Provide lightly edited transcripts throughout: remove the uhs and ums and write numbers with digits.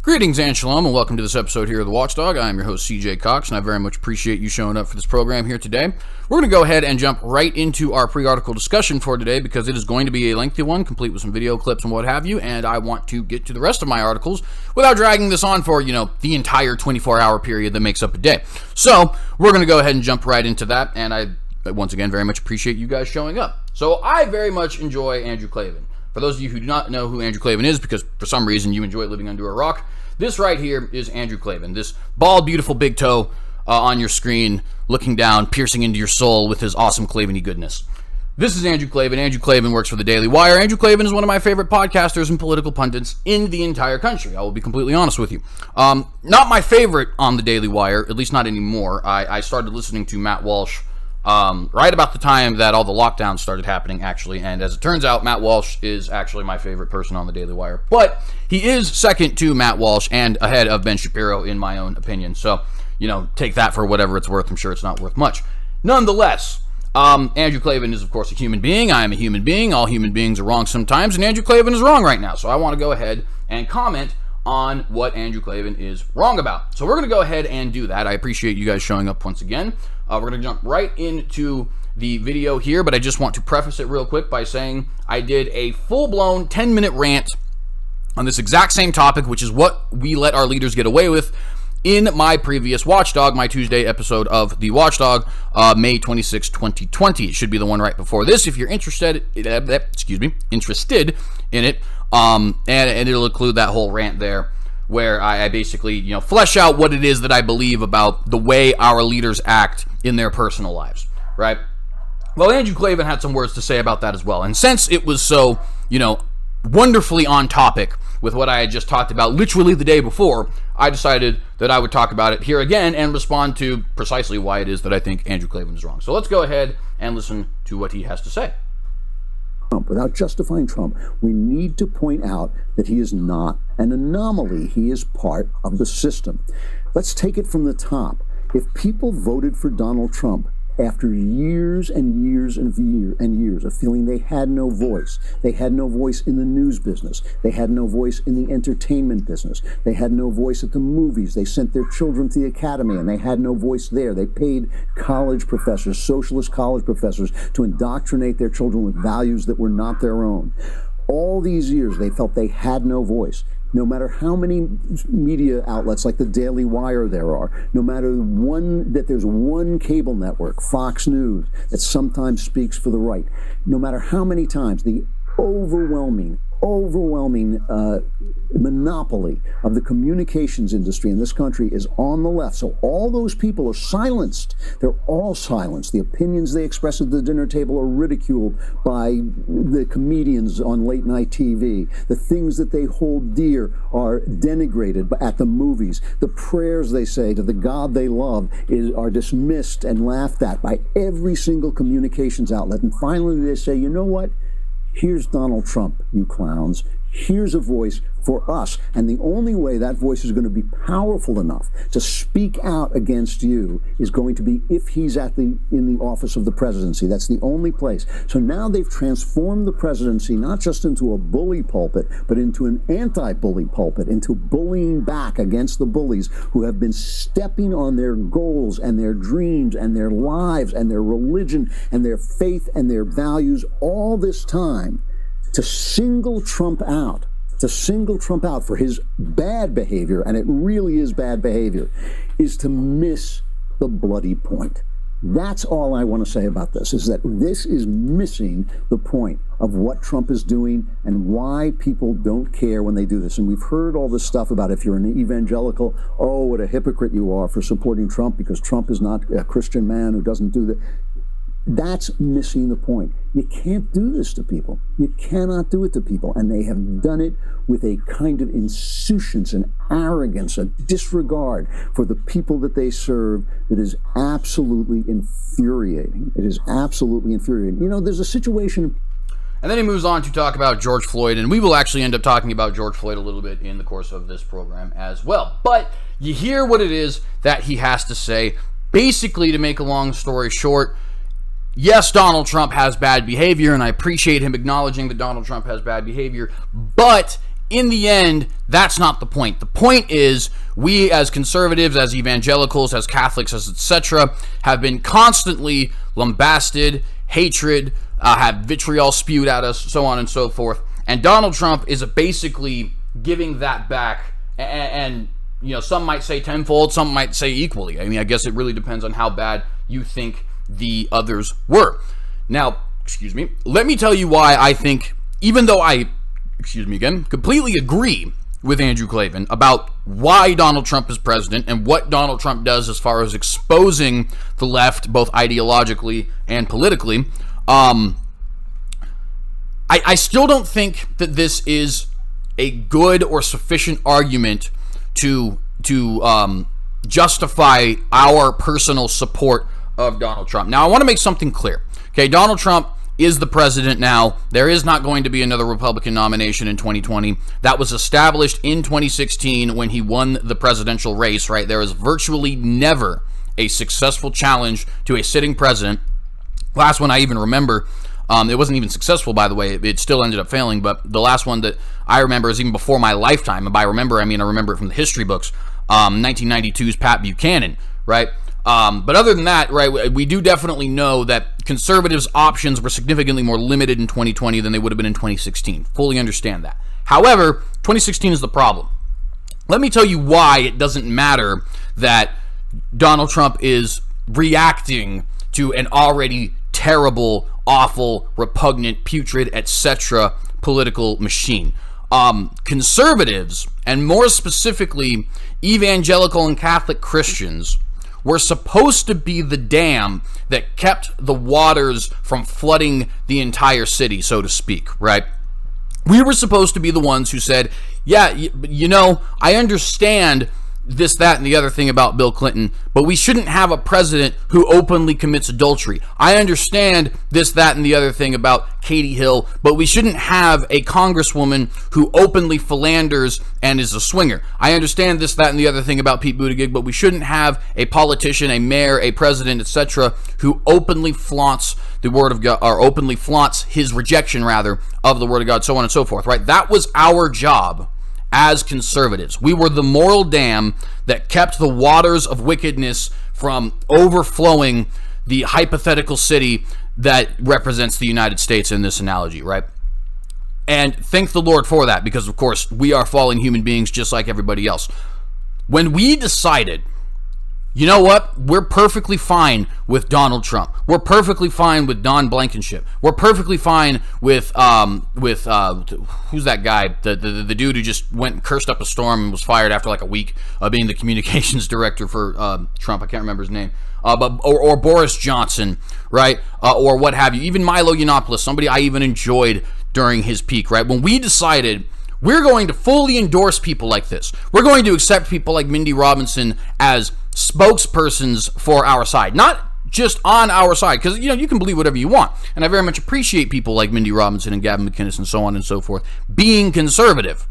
Greetings and shalom, and welcome to this episode here of the Watchdog. I am your host, CJ Cox, and I very much appreciate you showing up for this program here today. We're going to go ahead and jump right into our pre-article discussion for today because it is going to be a lengthy one, complete with some video clips and what have you, and I want to get to the rest of my articles without dragging this on for, the entire 24-hour period that makes up a day. So, we're going to go ahead and jump right into that, and I, once again, very much appreciate you guys showing up. So, I very much enjoy Andrew Klavan. For those of you who do not know who Andrew Klavan is, because for some reason you enjoy living under a rock, this right here is Andrew Klavan. This bald, beautiful big toe on your screen, looking down, piercing into your soul with his awesome Klavan-y goodness. This is Andrew Klavan. Andrew Klavan works for the Daily Wire. Andrew Klavan is one of my favorite podcasters and political pundits in the entire country. I will be completely honest with you. Not my favorite on the Daily Wire, at least not anymore. I started listening to Matt Walsh right about the time that all the lockdowns started happening, actually, and as it turns out, Matt Walsh is actually my favorite person on the Daily Wire, but he is second to Matt Walsh and ahead of Ben Shapiro, in my own opinion, so, take that for whatever it's worth. I'm sure it's not worth much. Nonetheless, Andrew Klavan is, of course, a human being. I am a human being. All human beings are wrong sometimes, and Andrew Klavan is wrong right now, so I want to go ahead and comment on what Andrew Klavan is wrong about. So we're going to go ahead and do that. I appreciate you guys showing up once again. We're going to jump right into the video here, but I just want to preface it real quick by saying I did a full-blown 10-minute rant on this exact same topic, which is what we let our leaders get away with, in my previous Watchdog, my Tuesday episode of the Watchdog, May 26, 2020. It should be the one right before this if you're interested in it. And it'll include that whole rant there where I basically, flesh out what it is that I believe about the way our leaders act in their personal lives, right? Well, Andrew Klavan had some words to say about that as well. And since it was so, wonderfully on topic with what I had just talked about literally the day before, I decided that I would talk about it here again and respond to precisely why it is that I think Andrew Klavan is wrong. So let's go ahead and listen to what he has to say. Without justifying Trump, we need to point out that he is not an anomaly. He is part of the system. Let's take it from the top. If people voted for Donald Trump after years and years and years of feeling they had no voice in the news business, they had no voice in the entertainment business, they had no voice at the movies, they sent their children to the academy and they had no voice there, they paid college professors, socialist college professors, to indoctrinate their children with values that were not their own. All these years they felt they had no voice. No matter how many media outlets like the Daily Wire there are, no matter that there's one cable network, Fox News, that sometimes speaks for the right, no matter how many times the overwhelming monopoly of the communications industry in this country is on the left. So all those people are silenced. They're all silenced. The opinions they express at the dinner table are ridiculed by the comedians on late night TV. The things that they hold dear are denigrated at the movies. The prayers they say to the God they love are dismissed and laughed at by every single communications outlet. And finally they say, you know what? Here's Donald Trump, you clowns. Here's a voice for us. And the only way that voice is going to be powerful enough to speak out against you is going to be if he's in the office of the presidency. That's the only place. So now they've transformed the presidency not just into a bully pulpit, but into an anti-bully pulpit, into bullying back against the bullies who have been stepping on their goals and their dreams and their lives and their religion and their faith and their values all this time. To single Trump out for his bad behavior, and it really is bad behavior, is to miss the bloody point. That's all I want to say about this, is that this is missing the point of what Trump is doing and why people don't care when they do this. And we've heard all this stuff about if you're an evangelical, oh, what a hypocrite you are for supporting Trump because Trump is not a Christian man who doesn't do that. That's missing the point. You can't do this to people. You cannot do it to people. And they have done it with a kind of insouciance and arrogance, a disregard for the people that they serve that is absolutely infuriating. It is absolutely infuriating. There's a situation. And then he moves on to talk about George Floyd, and we will actually end up talking about George Floyd a little bit in the course of this program as well. But you hear what it is that he has to say. Basically, to make a long story short, yes, Donald Trump has bad behavior, and I appreciate him acknowledging that Donald Trump has bad behavior, but in the end, that's not the point. The point is we as conservatives, as evangelicals, as Catholics, as etc., have been constantly lambasted, hatred, have vitriol spewed at us, so on and so forth. And Donald Trump is basically giving that back, and some might say tenfold, some might say equally. I mean, I guess it really depends on how bad you think the others were. Now, let me tell you why I think, even though I completely agree with Andrew Klavan about why Donald Trump is president and what Donald Trump does as far as exposing the left, both ideologically and politically, I still don't think that this is a good or sufficient argument to justify our personal support of Donald Trump. Now, I want to make something clear. Okay, Donald Trump is the president now. There is not going to be another Republican nomination in 2020. That was established in 2016 when he won the presidential race, right? There is virtually never a successful challenge to a sitting president. Last one I even remember, it wasn't even successful, by the way. It still ended up failing, but the last one that I remember is even before my lifetime. And by remember, I mean I remember it from the history books. 1992's Pat Buchanan, right? But other than that, right, we do definitely know that conservatives' options were significantly more limited in 2020 than they would have been in 2016. Fully understand that. However, 2016 is the problem. Let me tell you why it doesn't matter that Donald Trump is reacting to an already terrible, awful, repugnant, putrid, etc. political machine. Conservatives, and more specifically evangelical and Catholic Christians, were supposed to be the dam that kept the waters from flooding the entire city, so to speak, right? We were supposed to be the ones who said, yeah, I understand this, that, and the other thing about Bill Clinton, but we shouldn't have a president who openly commits adultery. I understand this, that, and the other thing about Katie Hill, but we shouldn't have a congresswoman who openly philanders and is a swinger. I understand this, that, and the other thing about Pete Buttigieg, but we shouldn't have a politician, a mayor, a president, etc., who openly flaunts the word of God, or openly flaunts his rejection, rather, of the word of God, so on and so forth, right? That was our job as conservatives. We were the moral dam that kept the waters of wickedness from overflowing the hypothetical city that represents the United States in this analogy, right? And thank the Lord for that, because of course we are fallen human beings just like everybody else. When we decided, you know what, we're perfectly fine with Donald Trump, we're perfectly fine with Don Blankenship, we're perfectly fine with who's that guy, the dude who just went and cursed up a storm and was fired after like a week of being the communications director for Trump. I can't remember his name, or Boris Johnson, right? Or what have you, even Milo Yiannopoulos, somebody I even enjoyed during his peak, right? When we decided we're going to fully endorse people like this, we're going to accept people like Mindy Robinson as spokespersons for our side, not just on our side, because you can believe whatever you want, and I very much appreciate people like Mindy Robinson and Gavin McInnes and so on and so forth being conservative.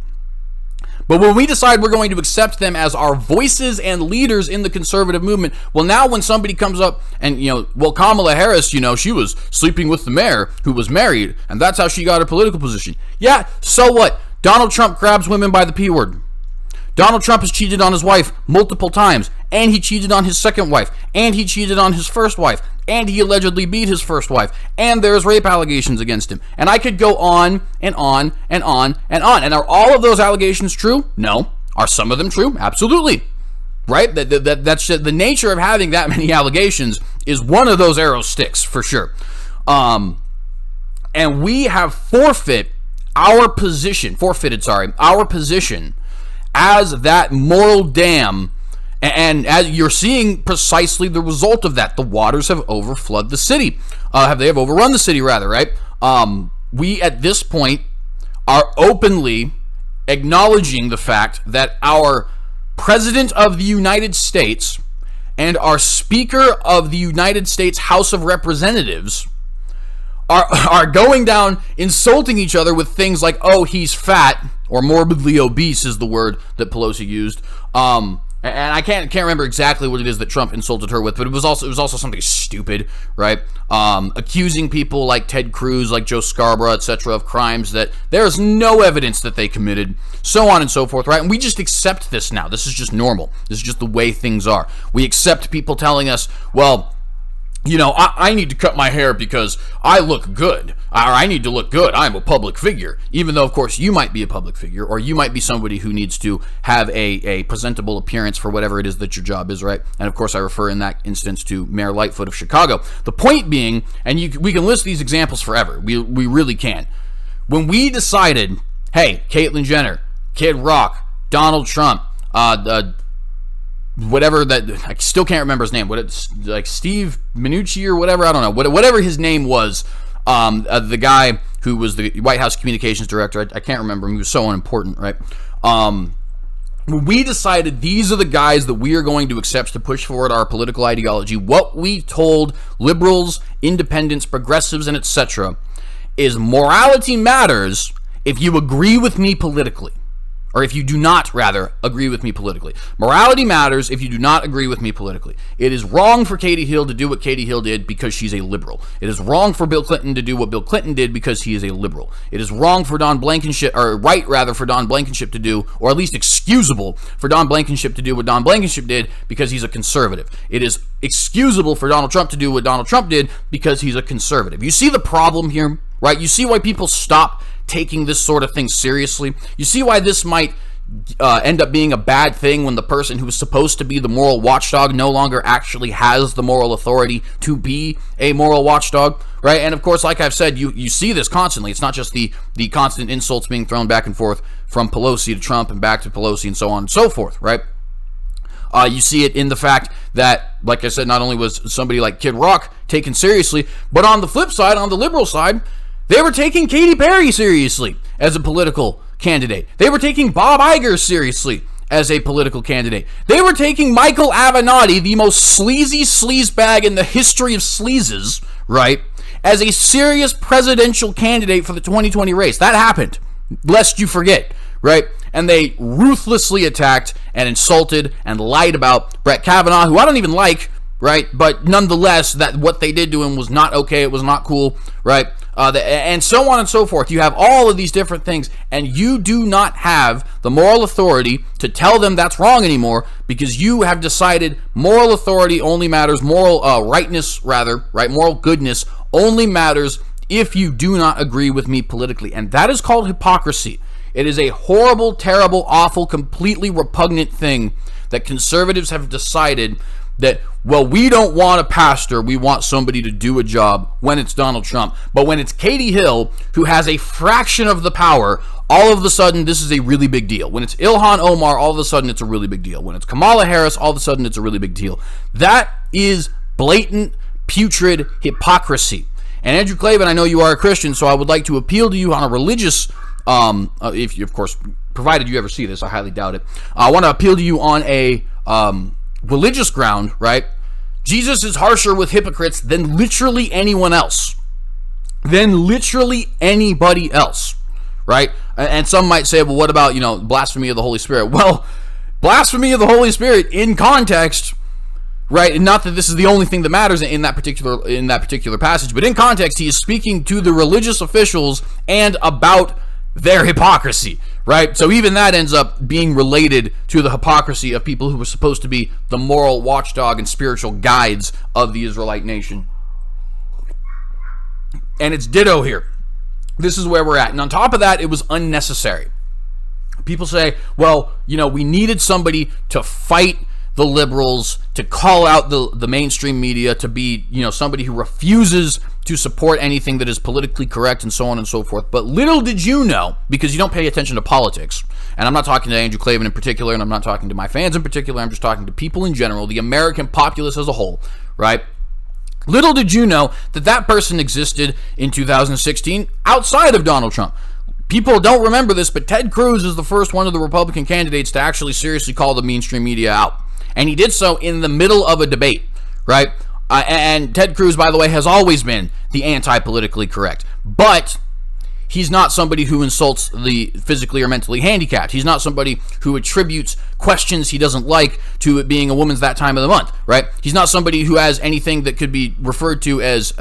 But when we decide we're going to accept them as our voices and leaders in the conservative movement, well, now when somebody comes up and, Kamala Harris, she was sleeping with the mayor who was married, and that's how she got her political position. Yeah, so what? Donald Trump grabs women by the P word. Donald Trump has cheated on his wife multiple times, and he cheated on his second wife, and he cheated on his first wife, and he allegedly beat his first wife, and there's rape allegations against him. And I could go on and on and on and on. And are all of those allegations true? No. Are some of them true? Absolutely. Right? That's the nature of having that many allegations is one of those arrow sticks, for sure. And we have forfeited our position as that moral dam, and as you're seeing precisely the result of that. The waters have overflowed the city. Have overrun the city, rather, right? We, at this point, are openly acknowledging the fact that our President of the United States and our Speaker of the United States House of Representatives are going down insulting each other with things like, oh, he's fat, or morbidly obese is the word that Pelosi used, And I can't remember exactly what it is that Trump insulted her with, but it was also something stupid, right? Accusing people like Ted Cruz, like Joe Scarborough, etc., of crimes that there is no evidence that they committed, so on and so forth, right? And we just accept this now. This is just normal. This is just the way things are. We accept people telling us, well, you know, I need to cut my hair because I look good, or I need to look good. I'm a public figure, even though, of course, you might be a public figure, or you might be somebody who needs to have a presentable appearance for whatever it is that your job is, right? And, of course, I refer in that instance to Mayor Lightfoot of Chicago. The point being, and we can list these examples forever. We really can. When we decided, hey, Caitlyn Jenner, Kid Rock, Donald Trump, whatever that, I still can't remember his name, what it's like, Steve Mnuchin or whatever, I don't know, whatever his name was, the guy who was the White House communications director, I can't remember him, he was so unimportant, right? When we decided these are the guys that we are going to accept to push forward our political ideology, what we told liberals, independents, progressives, and etc. is morality matters if you agree with me politically. Or if you do not, rather, agree with me politically. Morality matters if you do not agree with me politically. It is wrong for Katie Hill to do what Katie Hill did because she's a liberal. It is wrong for Bill Clinton to do what Bill Clinton did because he is a liberal. It is wrong for Don Blankenship, or right, rather, for Don Blankenship to do, or at least excusable for Don Blankenship to do what Don Blankenship did because he's a conservative. It is excusable for Donald Trump to do what Donald Trump did because he's a conservative. You see the problem here, right? You see why people stop taking this sort of thing seriously. You see why this might end up being a bad thing when the person who is supposed to be the moral watchdog no longer actually has the moral authority to be a moral watchdog, right? And of course, like I've said, you see this constantly. It's not just the constant insults being thrown back and forth from Pelosi to Trump and back to Pelosi and so on and so forth, right? You see it in the fact that, like I said, not only was somebody like Kid Rock taken seriously, but on the flip side, on the liberal side, they were taking Katy Perry seriously as a political candidate. They were taking Bob Iger seriously as a political candidate. They were taking Michael Avenatti, the most sleazy sleazebag in the history of sleazes, right, as a serious presidential candidate for the 2020 race. That happened, lest you forget, right? And they ruthlessly attacked and insulted and lied about Brett Kavanaugh, who I don't even like, right? But nonetheless, that what they did to him was not okay. It was not cool, right? And so on and so forth. You have all of these different things, and you do not have the moral authority to tell them that's wrong anymore, because you have decided moral authority only matters, moral rightness rather, right? Moral goodness only matters if you do not agree with me politically, and that is called hypocrisy. It is a horrible, terrible, awful, completely repugnant thing that conservatives have decided that, well, we don't want a pastor, we want somebody to do a job when it's Donald Trump. But when it's Katie Hill, who has a fraction of the power, all of a sudden this is a really big deal. When it's Ilhan Omar, all of a sudden it's a really big deal. When it's Kamala Harris, all of a sudden it's a really big deal. That is blatant, putrid hypocrisy. And Andrew Klavan, I know you are a Christian, so I would like to appeal to you on a religious, if you, of course, provided you ever see this, I highly doubt it. I want to appeal to you on a religious ground, right? Jesus is harsher with hypocrites than literally anyone else. Than literally anybody else, right? And some might say, well, what about, blasphemy of the Holy Spirit? Well, blasphemy of the Holy Spirit in context, right? And not that this is the only thing that matters in that particular passage, but in context, he is speaking to the religious officials and about their hypocrisy, right? So even that ends up being related to the hypocrisy of people who were supposed to be the moral watchdog and spiritual guides of the Israelite nation. And it's ditto here. This is where we're at. And on top of that, it was unnecessary. People say, well, we needed somebody to fight the liberals, to call out the mainstream media, to be, somebody who refuses to support anything that is politically correct and so on and so forth. But little did you know, because you don't pay attention to politics, and I'm not talking to Andrew Klavan in particular, and I'm not talking to my fans in particular, I'm just talking to people in general, the American populace as a whole, right? Little did you know that person existed in 2016 outside of Donald Trump. People don't remember this, but Ted Cruz is the first one of the Republican candidates to actually seriously call the mainstream media out. And he did so in the middle of a debate, right? And Ted Cruz, by the way, has always been the anti-politically correct. But He's not somebody who insults the physically or mentally handicapped. He's not somebody who attributes questions he doesn't like to it being a woman's that time of the month, right? He's not somebody who has anything that could be referred to as,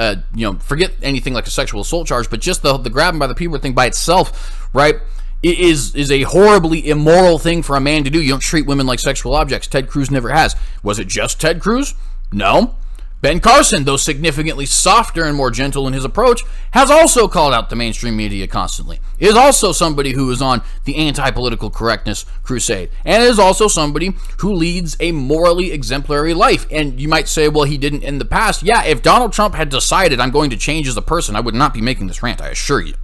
forget anything like a sexual assault charge, but just the grab him by the pubic thing by itself, right, is a horribly immoral thing for a man to do. You don't treat women like sexual objects. Ted Cruz never has. Was it just Ted Cruz? No. Ben Carson, though significantly softer and more gentle in his approach, has also called out the mainstream media constantly. Is also somebody who is on the anti-political correctness crusade, and is also somebody who leads a morally exemplary life. And you might say, well, he didn't in the past. Yeah, if Donald Trump had decided I'm going to change as a person, I would not be making this rant, I assure you,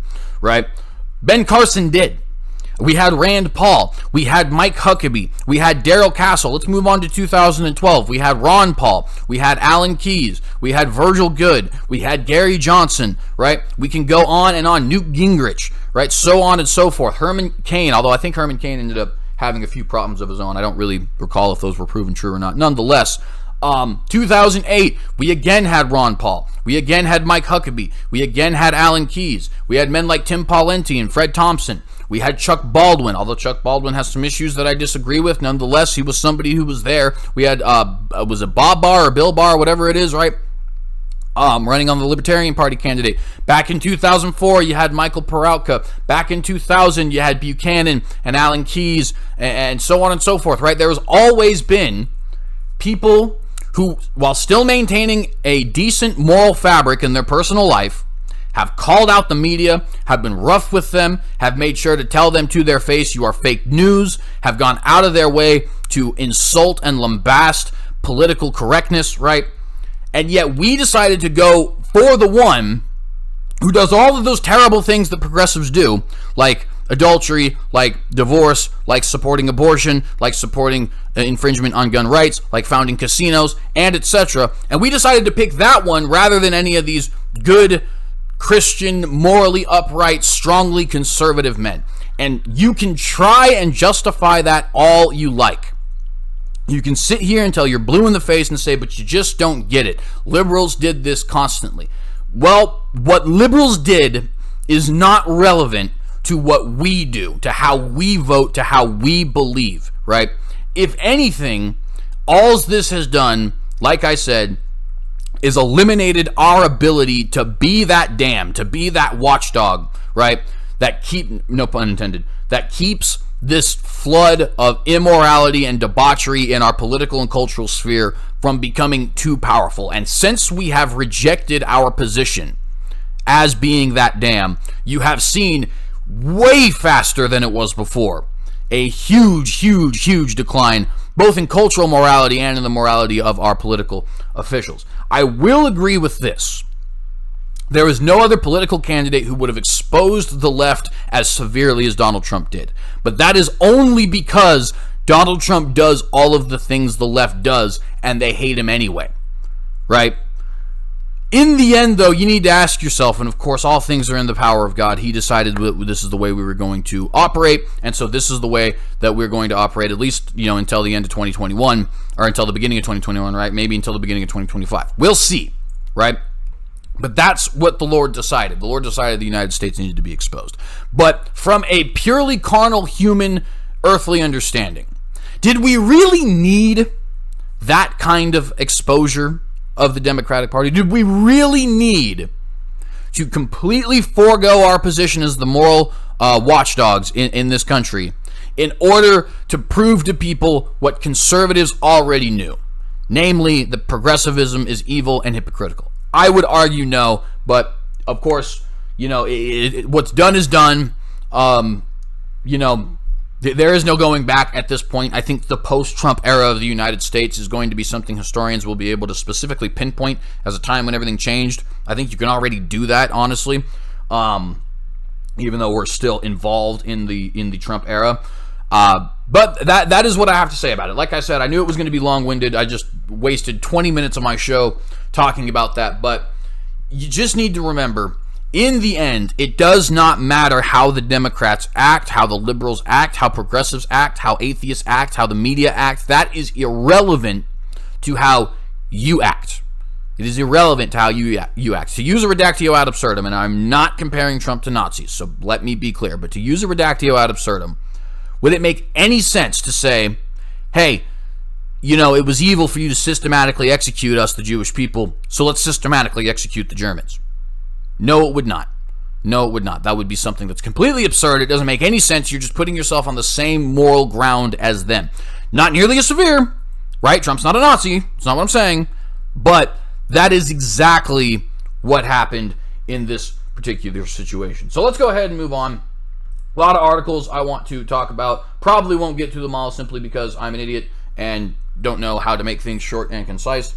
right? Ben Carson did. We had Rand Paul. We had Mike Huckabee. We had Daryl Castle. Let's move on to 2012. We had Ron Paul. We had Alan Keyes. We had Virgil Goode. We had Gary Johnson, right? We can go on and on. Newt Gingrich, right? So on and so forth. Herman Cain, although I think Herman Cain ended up having a few problems of his own. I don't really recall if those were proven true or not. Nonetheless, 2008, we again had Ron Paul. We again had Mike Huckabee. We again had Alan Keyes. We had men like Tim Pawlenty and Fred Thompson. We had Chuck Baldwin, although Chuck Baldwin has some issues that I disagree with. Nonetheless, he was somebody who was there. We had, was it Bob Barr or Bill Barr, whatever it is, right? Running on the Libertarian Party candidate. Back in 2004, you had Michael Peralta. Back in 2000, you had Buchanan and Alan Keyes and so on and so forth, right? There has always been people who, while still maintaining a decent moral fabric in their personal life, have called out the media, have been rough with them, have made sure to tell them to their face you are fake news, have gone out of their way to insult and lambast political correctness, right? And yet we decided to go for the one who does all of those terrible things that progressives do, like adultery, like divorce, like supporting abortion, like supporting infringement on gun rights, like founding casinos, and etc. And we decided to pick that one rather than any of these good Christian, morally upright, strongly conservative men. And you can try and justify that all you like. You can sit here until you're blue in the face and say, but you just don't get it. Liberals did this constantly. Well, what liberals did is not relevant to what we do, to how we vote, to how we believe, right? If anything, all this has done, like I said, is eliminated our ability to be that dam, to be that watchdog, right? That no pun intended, that keeps this flood of immorality and debauchery in our political and cultural sphere from becoming too powerful. And since we have rejected our position as being that dam, you have seen way faster than it was before a huge decline, both in cultural morality and in the morality of our political officials. I will agree with this. There is no other political candidate who would have exposed the left as severely as Donald Trump did. But that is only because Donald Trump does all of the things the left does, and they hate him anyway, right? In the end, though, you need to ask yourself, and of course, all things are in the power of God. He decided that this is the way we were going to operate, and so this is the way that we're going to operate, at least, until the end of 2021, or until the beginning of 2021, right? Maybe until the beginning of 2025. We'll see, right? But that's what the Lord decided. The Lord decided the United States needed to be exposed. But from a purely carnal, human, earthly understanding, did we really need that kind of exposure of the Democratic Party? Did we really need to completely forego our position as the moral watchdogs in this country in order to prove to people what conservatives already knew, namely that progressivism is evil and hypocritical? I would argue no, but of course, what's done is done. There is no going back at this point. I think the post-Trump era of the United States is going to be something historians will be able to specifically pinpoint as a time when everything changed. I think you can already do that, honestly, even though we're still involved in the Trump era. But that is what I have to say about it. Like I said, I knew it was going to be long-winded. I just wasted 20 minutes of my show talking about that. But you just need to remember, in the end, it does not matter how the Democrats act, how the liberals act, how progressives act, how atheists act, how the media act. That is irrelevant to how you act. It is irrelevant to how you act. To use a reductio ad absurdum, and I'm not comparing Trump to Nazis, so let me be clear, but to use a reductio ad absurdum, would it make any sense to say, hey, it was evil for you to systematically execute us, the Jewish people, so let's systematically execute the Germans? No, it would not. No, it would not. That would be something that's completely absurd. It doesn't make any sense. You're just putting yourself on the same moral ground as them. Not nearly as severe, right? Trump's not a Nazi. That's not what I'm saying. But that is exactly what happened in this particular situation. So let's go ahead and move on. A lot of articles I want to talk about. Probably won't get to them all simply because I'm an idiot and don't know how to make things short and concise.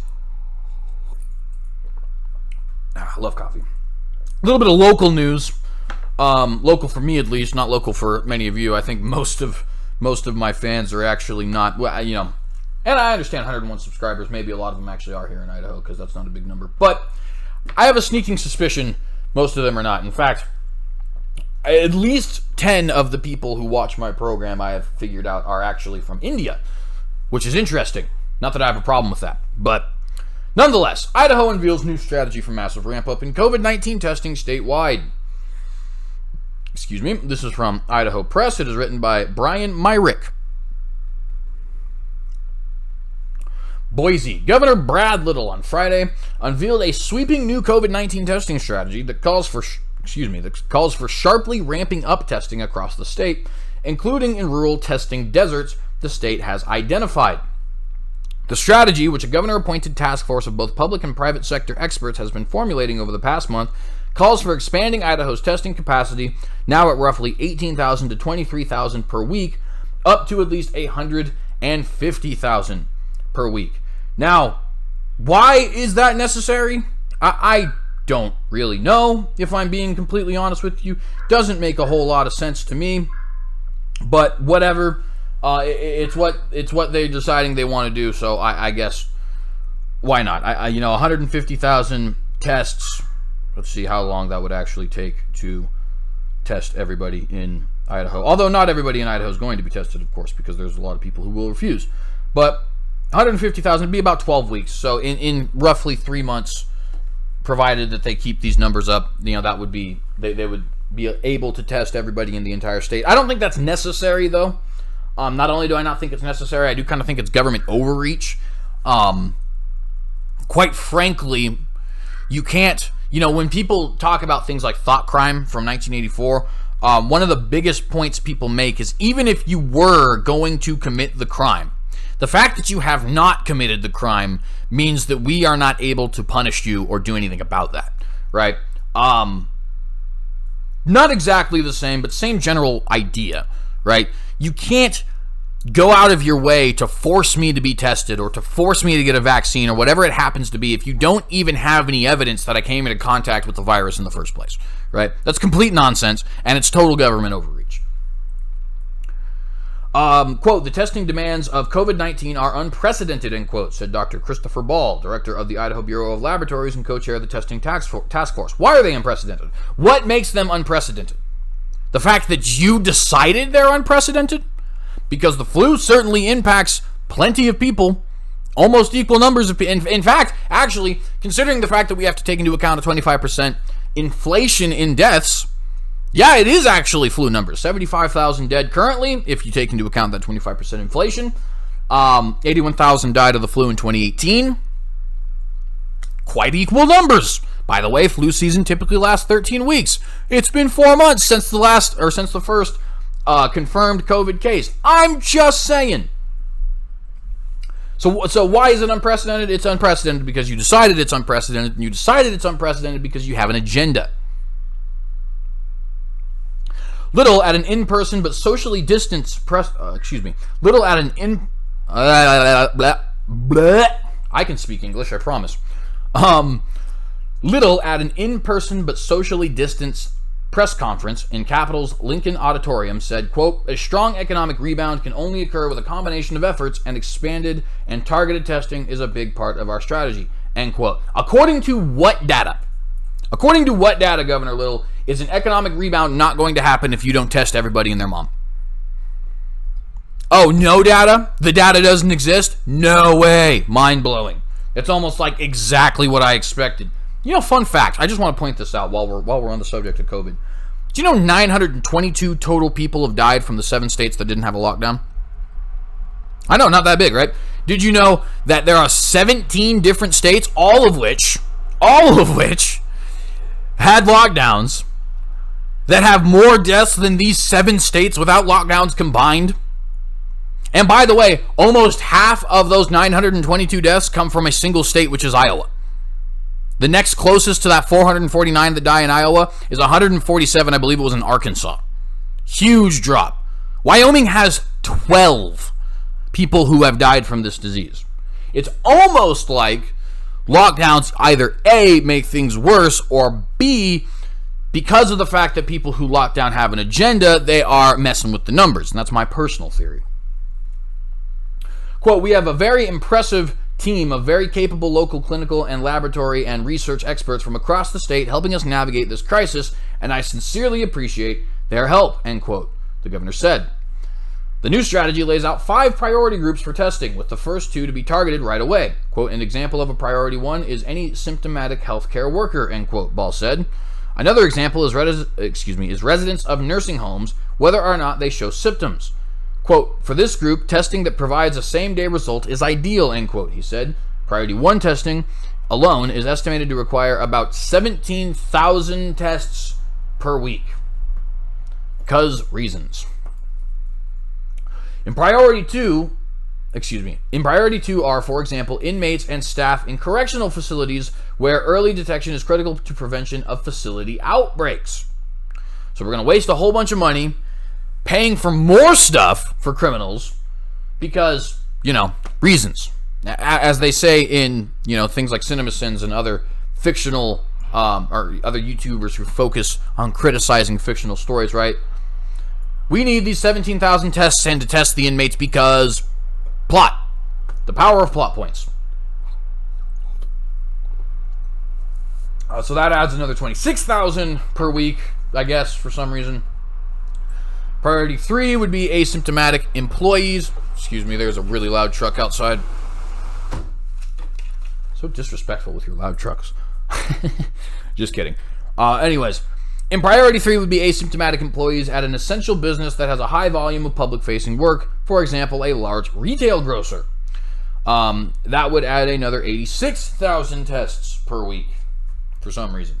I love coffee. A little bit of local news. Local for me, at least, not local for many of you. I think most of my fans are actually not, and I understand 101 subscribers. Maybe a lot of them actually are here in Idaho because that's not a big number. But I have a sneaking suspicion most of them are not. In fact, at least 10 of the people who watch my program I have figured out are actually from India, which is interesting. Not that I have a problem with that. But nonetheless, Idaho unveils new strategy for massive ramp-up in COVID-19 testing statewide. Excuse me. This is from Idaho Press. It is written by Brian Myrick. Boise. Governor Brad Little on Friday unveiled a sweeping new COVID-19 testing strategy that calls for sharply ramping up testing across the state, including in rural testing deserts the state has identified. The strategy, which a governor-appointed task force of both public and private sector experts has been formulating over the past month, calls for expanding Idaho's testing capacity, now at roughly 18,000 to 23,000 per week, up to at least 150,000 per week. Now, why is that necessary? I don't really know, if I'm being completely honest with you. Doesn't make a whole lot of sense to me, but whatever. It's what they're deciding they want to do, so I guess why not? 150,000 tests. Let's see how long that would actually take to test everybody in Idaho. Although not everybody in Idaho is going to be tested, of course, because there's a lot of people who will refuse. But 150,000 would be about 12 weeks. So in roughly 3 months, provided that they keep these numbers up, that would be, they would be able to test everybody in the entire state. I don't think that's necessary, though. Not only do I not think it's necessary, I do kind of think it's government overreach. Quite frankly, you can't, when people talk about things like thought crime from 1984, one of the biggest points people make is even if you were going to commit the crime, the fact that you have not committed the crime means that we are not able to punish you or do anything about that, right? Not exactly the same, but same general idea, right? You can't go out of your way to force me to be tested or to force me to get a vaccine or whatever it happens to be if you don't even have any evidence that I came into contact with the virus in the first place, right? That's complete nonsense, and it's total government overreach. Quote, the testing demands of COVID-19 are unprecedented, end quote, said Dr. Christopher Ball, director of the Idaho Bureau of Laboratories and co-chair of the testing task force. Why are they unprecedented? What makes them unprecedented? The fact that you decided they're unprecedented? Because the flu certainly impacts plenty of people, almost equal numbers of people. In fact, actually, considering the fact that we have to take into account a 25% inflation in deaths, yeah, it is actually flu numbers. 75,000 dead currently, if you take into account that 25% inflation. 81,000 died of the flu in 2018. Quite equal numbers. By the way, flu season typically lasts 13 weeks. It's been 4 months since the first confirmed COVID case. I'm just saying. So why is it unprecedented? It's unprecedented because you decided it's unprecedented, and you decided it's unprecedented because you have an agenda. Little at an in-person but socially distanced Little at an I can speak English, I promise. Little at an in-person but socially distanced press conference in Capitol's Lincoln Auditorium said, quote, a strong economic rebound can only occur with a combination of efforts, and expanded and targeted testing is a big part of our strategy, end quote. According to what data? According to what data, Governor Little, is an economic rebound not going to happen if you don't test everybody and their mom? Oh, no data? The data doesn't exist? No way. Mind-blowing. It's almost like exactly what I expected. You know, fun fact, I just want to point this out while we're on the subject of COVID. Do you know 922 total people have died from the 7 states that didn't have a lockdown? I know, not that big, right? Did you know that there are 17 different states, all of which had lockdowns, that have more deaths than these 7 states without lockdowns combined? And by the way, almost half of those 922 deaths come from a single state, which is Iowa. The next closest to that 449 that die in Iowa is 147, I believe it was in Arkansas. Huge drop. Wyoming has 12 people who have died from this disease. It's almost like lockdowns either A, make things worse, or B, because of the fact that people who lock down have an agenda, they are messing with the numbers. And that's my personal theory. Quote, we have a very impressive team of very capable local clinical and laboratory and research experts from across the state helping us navigate this crisis, and I sincerely appreciate their help, end quote, the governor said. The new strategy lays out 5 priority groups for testing, with the first 2 to be targeted right away. Quote, an example of a priority 1 is any symptomatic healthcare worker, end quote, Ball said. Another example is residents of nursing homes, whether or not they show symptoms. Quote, for this group, testing that provides a same-day result is ideal, end quote, he said. Priority 1 testing alone is estimated to require about 17,000 tests per week. Because reasons. In priority 2 are, for example, inmates and staff in correctional facilities where early detection is critical to prevention of facility outbreaks. So we're going to waste a whole bunch of money paying for more stuff for criminals because, reasons. As they say in, things like CinemaSins and other fictional or other YouTubers who focus on criticizing fictional stories, right? We need these 17,000 tests and to test the inmates because plot. The power of plot points. So that adds another 26,000 per week, I guess, for some reason. Priority 3 would be asymptomatic employees. Excuse me, there's a really loud truck outside. So disrespectful with your loud trucks. Just kidding. Anyways, in priority 3 would be asymptomatic employees at an essential business that has a high volume of public-facing work. For example, a large retail grocer. That would add another 86,000 tests per week for some reason.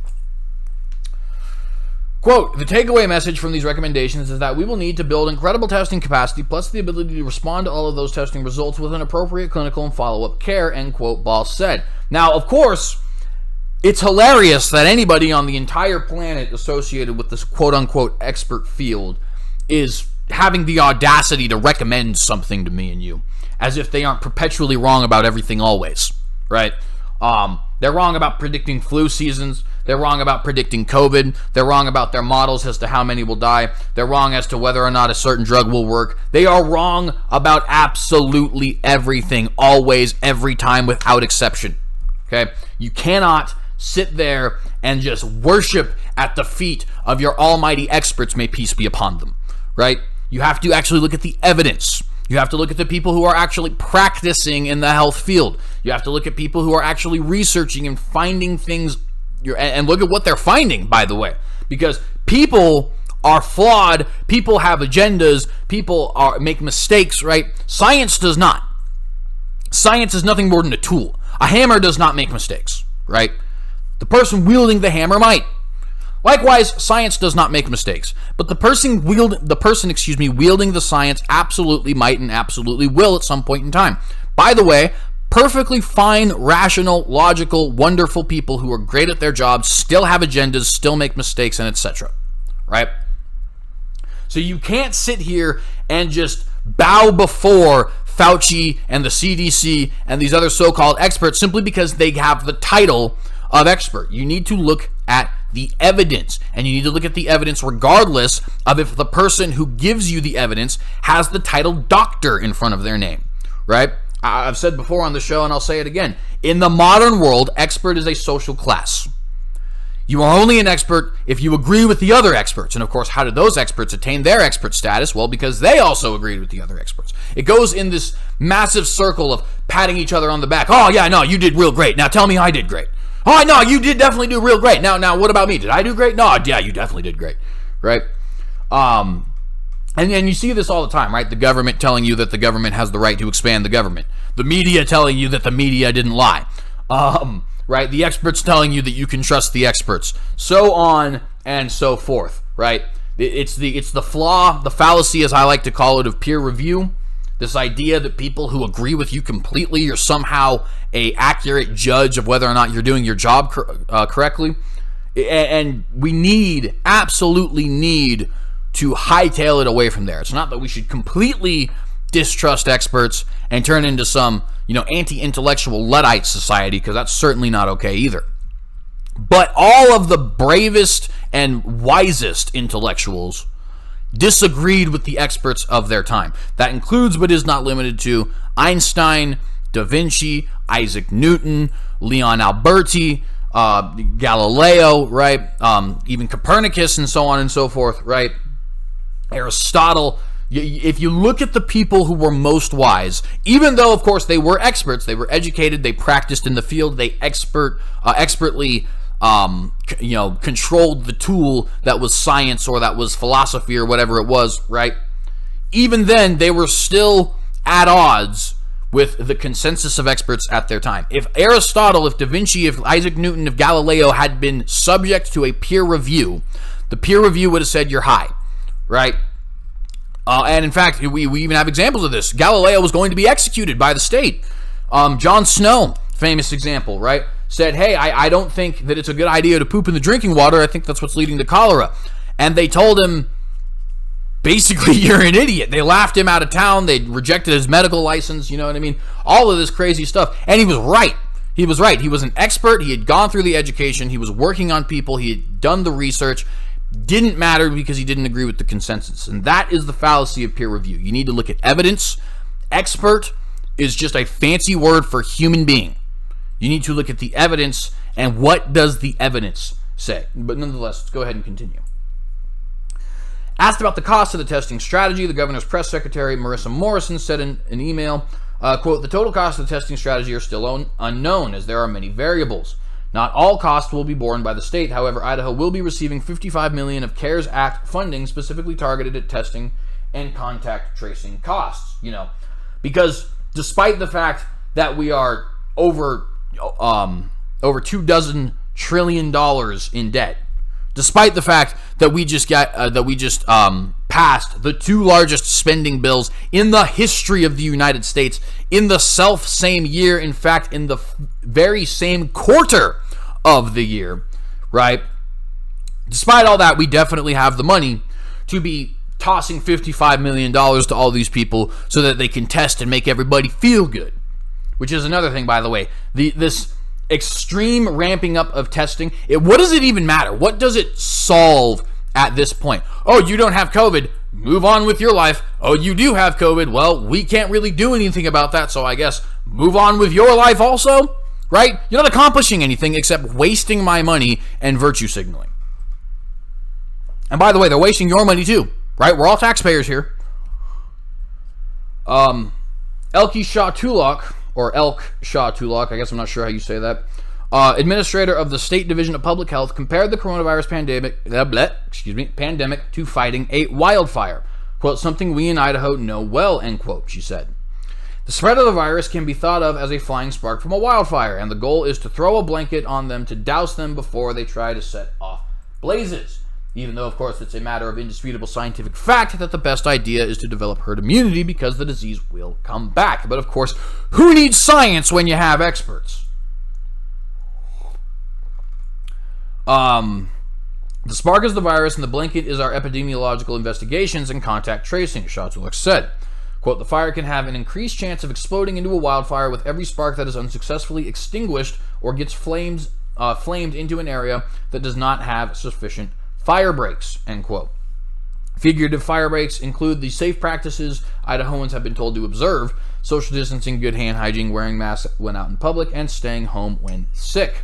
Quote, the takeaway message from these recommendations is that we will need to build incredible testing capacity plus the ability to respond to all of those testing results with an appropriate clinical and follow-up care, end quote, Ball said. Now, of course, it's hilarious that anybody on the entire planet associated with this quote-unquote expert field is having the audacity to recommend something to me and you, as if they aren't perpetually wrong about everything always, right? They're wrong about predicting flu seasons. They're wrong about predicting COVID. They're wrong about their models as to how many will die. They're wrong as to whether or not a certain drug will work. They are wrong about absolutely everything, always, every time, without exception. Okay? You cannot sit there and just worship at the feet of your almighty experts, may peace be upon them, right? You have to actually look at the evidence. You have to look at the people who are actually practicing in the health field. You have to look at people who are actually researching and finding things, and look at what they're finding, by the way, because people are flawed, people have agendas, people make mistakes, right? Science does not. Science is nothing more than a tool. A hammer does not make mistakes, right? The person wielding the hammer might. Likewise, science does not make mistakes, but the person wielding the science absolutely might and absolutely will at some point in time. By the way, perfectly fine, rational, logical, wonderful people who are great at their jobs still have agendas, still make mistakes, and etc. Right? So you can't sit here and just bow before Fauci and the CDC and these other so-called experts simply because they have the title of expert. You need to look at the evidence, and you need to look at the evidence regardless of if the person who gives you the evidence has the title doctor in front of their name, right? I've said before on the show, and I'll say it again. In the modern world, expert is a social class. You are only an expert if you agree with the other experts. And of course, how did those experts attain their expert status? Well, because they also agreed with the other experts. It goes in this massive circle of patting each other on the back. Oh, yeah, no, you did real great. Now tell me I did great. Oh, no, you did definitely do real great. Now, what about me? Did I do great? No, yeah, you definitely did great, right? And you see this all the time, right? The government telling you that the government has the right to expand the government. The media telling you that the media didn't lie. Right? The experts telling you that you can trust the experts. So on and so forth, right? It's the flaw, the fallacy, as I like to call it, of peer review. This idea that people who agree with you completely are somehow a accurate judge of whether or not you're doing your job correctly. And we absolutely need to hightail it away from there. It's not that we should completely distrust experts and turn into some, anti-intellectual Luddite society, because that's certainly not okay either. But all of the bravest and wisest intellectuals disagreed with the experts of their time. That includes, but is not limited to, Einstein, Da Vinci, Isaac Newton, Leon Alberti, Galileo, right? Even Copernicus, and so on and so forth, right? Aristotle. If you look at the people who were most wise, even though, of course, they were experts, they were educated, they practiced in the field, they expertly controlled the tool that was science or that was philosophy or whatever it was, right? Even then, they were still at odds with the consensus of experts at their time. If Aristotle, if Da Vinci, if Isaac Newton, if Galileo had been subject to a peer review, the peer review would have said you're high, right? And in fact, we even have examples of this. Galileo was going to be executed by the state. Jon Snow, famous example, right? Said, hey, I don't think that it's a good idea to poop in the drinking water. I think that's what's leading to cholera. And they told him, basically, you're an idiot. They laughed him out of town. They rejected his medical license. You know what I mean? All of this crazy stuff. And he was right. He was right. He was an expert. He had gone through the education. He was working on people. He had done the research. Didn't matter because he didn't agree with the consensus. And that is the fallacy of peer review. You need to look at evidence. Expert is just a fancy word for human being. You need to look at the evidence and what does the evidence say. But nonetheless, let's go ahead and continue. Asked about the cost of the testing strategy, the governor's press secretary, Marissa Morrison, said in an email, quote, the total cost of the testing strategy are still unknown as there are many variables. Not all costs will be borne by the state. However, Idaho will be receiving $55 million of CARES Act funding specifically targeted at testing and contact tracing costs. Because despite the fact that we are over $24 trillion in debt, despite the fact that we just passed the two largest spending bills in the history of the United States in the same year, in fact, in the very same quarter of the year, right? Despite all that, we definitely have the money to be tossing $55 million to all these people so that they can test and make everybody feel good, which is another thing, by the way. This extreme ramping up of testing, what does it even matter? What does it solve at this point? Oh, you don't have COVID. Move on with your life. Oh, you do have COVID. Well, we can't really do anything about that, so I guess move on with your life also, right? You're not accomplishing anything except wasting my money and virtue signaling. And by the way, they're wasting your money too, right? We're all taxpayers here. Elke Shah-Tulloch, or Elk Shah-Tulloch, I guess I'm not sure how you say that, administrator of the State Division of Public Health, compared the coronavirus pandemic to fighting a wildfire. Quote, something we in Idaho know well, end quote, she said. The spread of the virus can be thought of as a flying spark from a wildfire, and the goal is to throw a blanket on them to douse them before they try to set off blazes. Even though, of course, it's a matter of indisputable scientific fact that the best idea is to develop herd immunity because the disease will come back. But, of course, who needs science when you have experts? The spark is the virus, and the blanket is our epidemiological investigations and contact tracing, Shah-Tulloch said. Quote, the fire can have an increased chance of exploding into a wildfire with every spark that is unsuccessfully extinguished or gets flamed into an area that does not have sufficient fire breaks, end quote. Figurative fire breaks include the safe practices Idahoans have been told to observe: social distancing, good hand hygiene, wearing masks when out in public, and staying home when sick.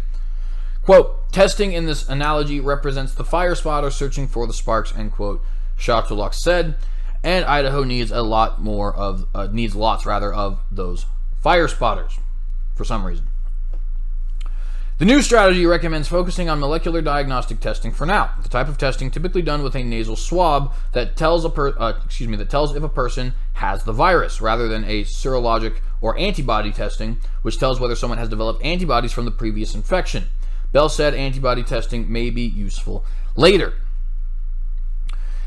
Quote, testing in this analogy represents the fire spotter searching for the sparks, end quote, Shattuck said, and Idaho needs needs lots of those fire spotters for some reason. The new strategy recommends focusing on molecular diagnostic testing for now, the type of testing typically done with a nasal swab that tells if a person has the virus, rather than a serologic or antibody testing, which tells whether someone has developed antibodies from the previous infection. Bell said antibody testing may be useful later.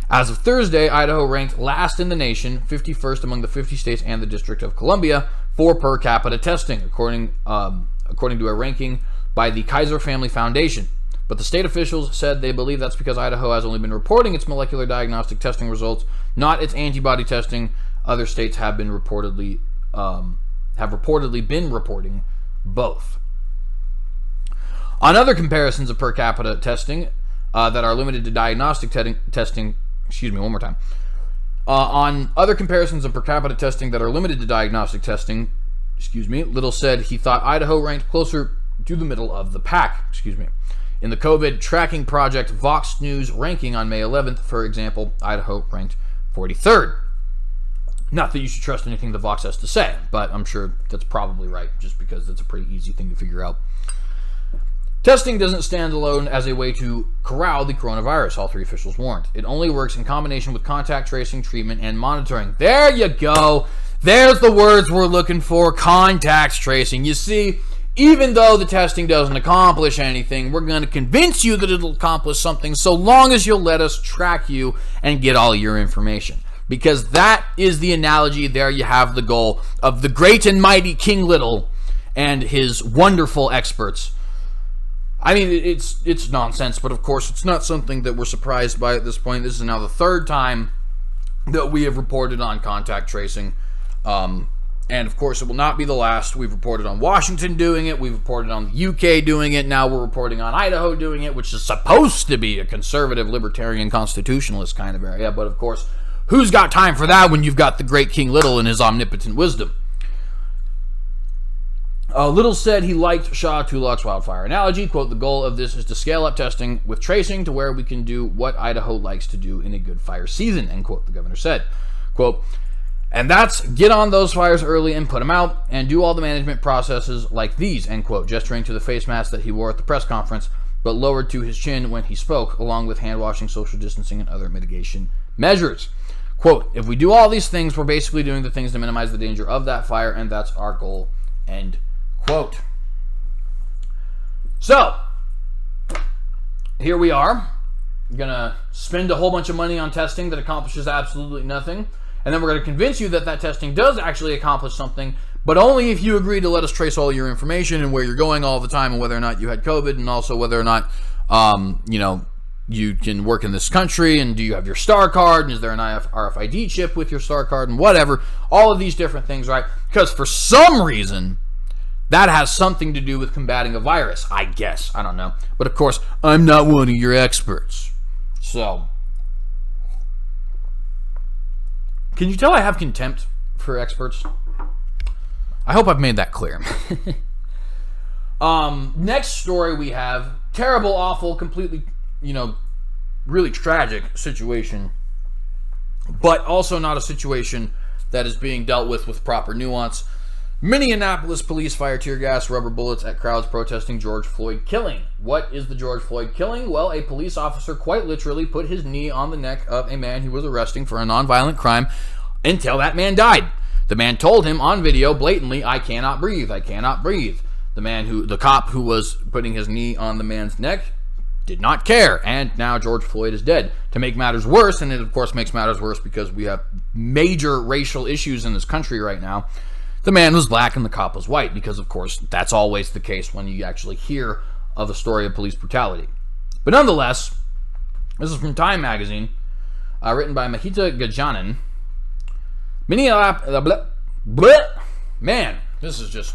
As of Thursday, Idaho ranked last in the nation, 51st among the 50 states and the District of Columbia, for per capita testing, according to a ranking by the Kaiser Family Foundation. But the state officials said they believe that's because Idaho has only been reporting its molecular diagnostic testing results, not its antibody testing. Other states have reportedly been reporting both. On other comparisons of per capita testing that are limited to diagnostic testing, on other comparisons of per capita testing that are limited to diagnostic testing, Little said he thought Idaho ranked closer to the middle of the pack, In the COVID tracking project Vox News ranking on May 11th, for example, Idaho ranked 43rd. Not that you should trust anything the Vox has to say, but I'm sure that's probably right, just because that's a pretty easy thing to figure out. Testing doesn't stand alone as a way to corral the coronavirus, all three officials warned. It only works in combination with contact tracing, treatment, and monitoring. There you go. There's the words we're looking for, contact tracing. You see, even though the testing doesn't accomplish anything, we're going to convince you that it'll accomplish something so long as you'll let us track you and get all your information. Because that is the analogy. There you have the goal of the great and mighty King Little and his wonderful experts. I mean, it's nonsense, but of course it's not something that we're surprised by at this point. This is now the third time that we have reported on contact tracing. And of course, it will not be the last. We've reported on Washington doing it. We've reported on the UK doing it. Now we're reporting on Idaho doing it, which is supposed to be a conservative, libertarian, constitutionalist kind of area. But of course, who's got time for that when you've got the great King Little and his omnipotent wisdom? Little said he liked Shah Tulok's wildfire analogy. Quote, the goal of this is to scale up testing with tracing to where we can do what Idaho likes to do in a good fire season, end quote, the governor said. Quote, and that's get on those fires early and put them out and do all the management processes like these, end quote, gesturing to the face mask that he wore at the press conference, but lowered to his chin when he spoke, along with hand washing, social distancing, and other mitigation measures. Quote, if we do all these things, we're basically doing the things to minimize the danger of that fire, and that's our goal, end quote. So, here we are. We're going to spend a whole bunch of money on testing that accomplishes absolutely nothing. And then we're going to convince you that that testing does actually accomplish something, but only if you agree to let us trace all your information and where you're going all the time and whether or not you had COVID, and also whether or not, you can work in this country, and do you have your STAR card, and is there an RFID chip with your STAR card, and whatever. All of these different things, right? Because for some reason, that has something to do with combating a virus, I guess. I don't know. But of course, I'm not one of your experts. So, can you tell I have contempt for experts? I hope I've made that clear. Next story we have, terrible, awful, completely, really tragic situation, but also not a situation that is being dealt with proper nuance. Minneapolis police fire tear gas, rubber bullets at crowds protesting George Floyd killing. What is the George Floyd killing? Well, a police officer quite literally put his knee on the neck of a man he was arresting for a nonviolent crime until that man died. The man told him on video blatantly, I cannot breathe, I cannot breathe. The cop who was putting his knee on the man's neck did not care, and now George Floyd is dead. To make matters worse, and it of course makes matters worse because we have major racial issues in this country right now, the man was black and the cop was white, because of course that's always the case when you actually hear of a story of police brutality. But nonetheless, this is from Time magazine, written by Mahita Gajanan. Man, this is just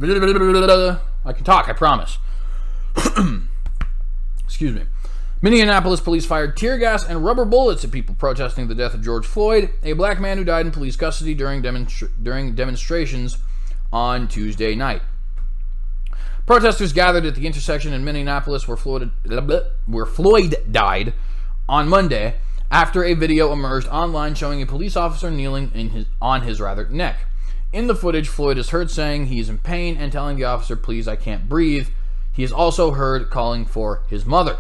I can talk, I promise. Excuse me. Minneapolis police fired tear gas and rubber bullets at people protesting the death of George Floyd, a black man who died in police custody during demonstrations on Tuesday night. Protesters gathered at the intersection in Minneapolis where Floyd died on Monday after a video emerged online showing a police officer kneeling on his neck. In the footage, Floyd is heard saying he is in pain and telling the officer, "Please, I can't breathe." He is also heard calling for his mother.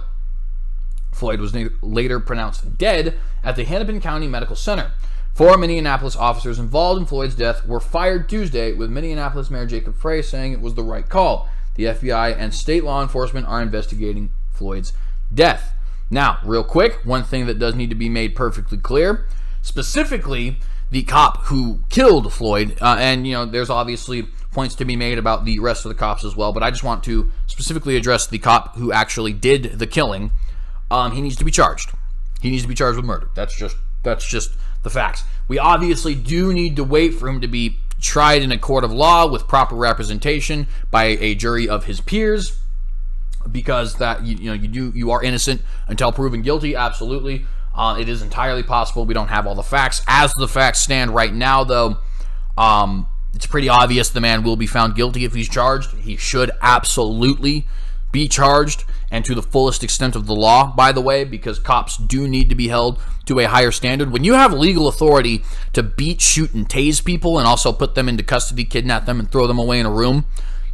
Floyd was later pronounced dead at the Hennepin County Medical Center. 4 Minneapolis officers involved in Floyd's death were fired Tuesday, with Minneapolis Mayor Jacob Frey saying it was the right call. The FBI and state law enforcement are investigating Floyd's death. Now, real quick, one thing that does need to be made perfectly clear, specifically the cop who killed Floyd, and there's obviously points to be made about the rest of the cops as well, but I just want to specifically address the cop who actually did the killing. He needs to be charged. He needs to be charged with murder. That's just the facts. We obviously do need to wait for him to be tried in a court of law with proper representation by a jury of his peers, because that you are innocent until proven guilty. Absolutely. It is entirely possible we don't have all the facts. As the facts stand right now, though, it's pretty obvious the man will be found guilty if he's charged. He should absolutely be charged, and to the fullest extent of the law, by the way, because cops do need to be held to a higher standard. When you have legal authority to beat, shoot, and tase people and also put them into custody, kidnap them, and throw them away in a room,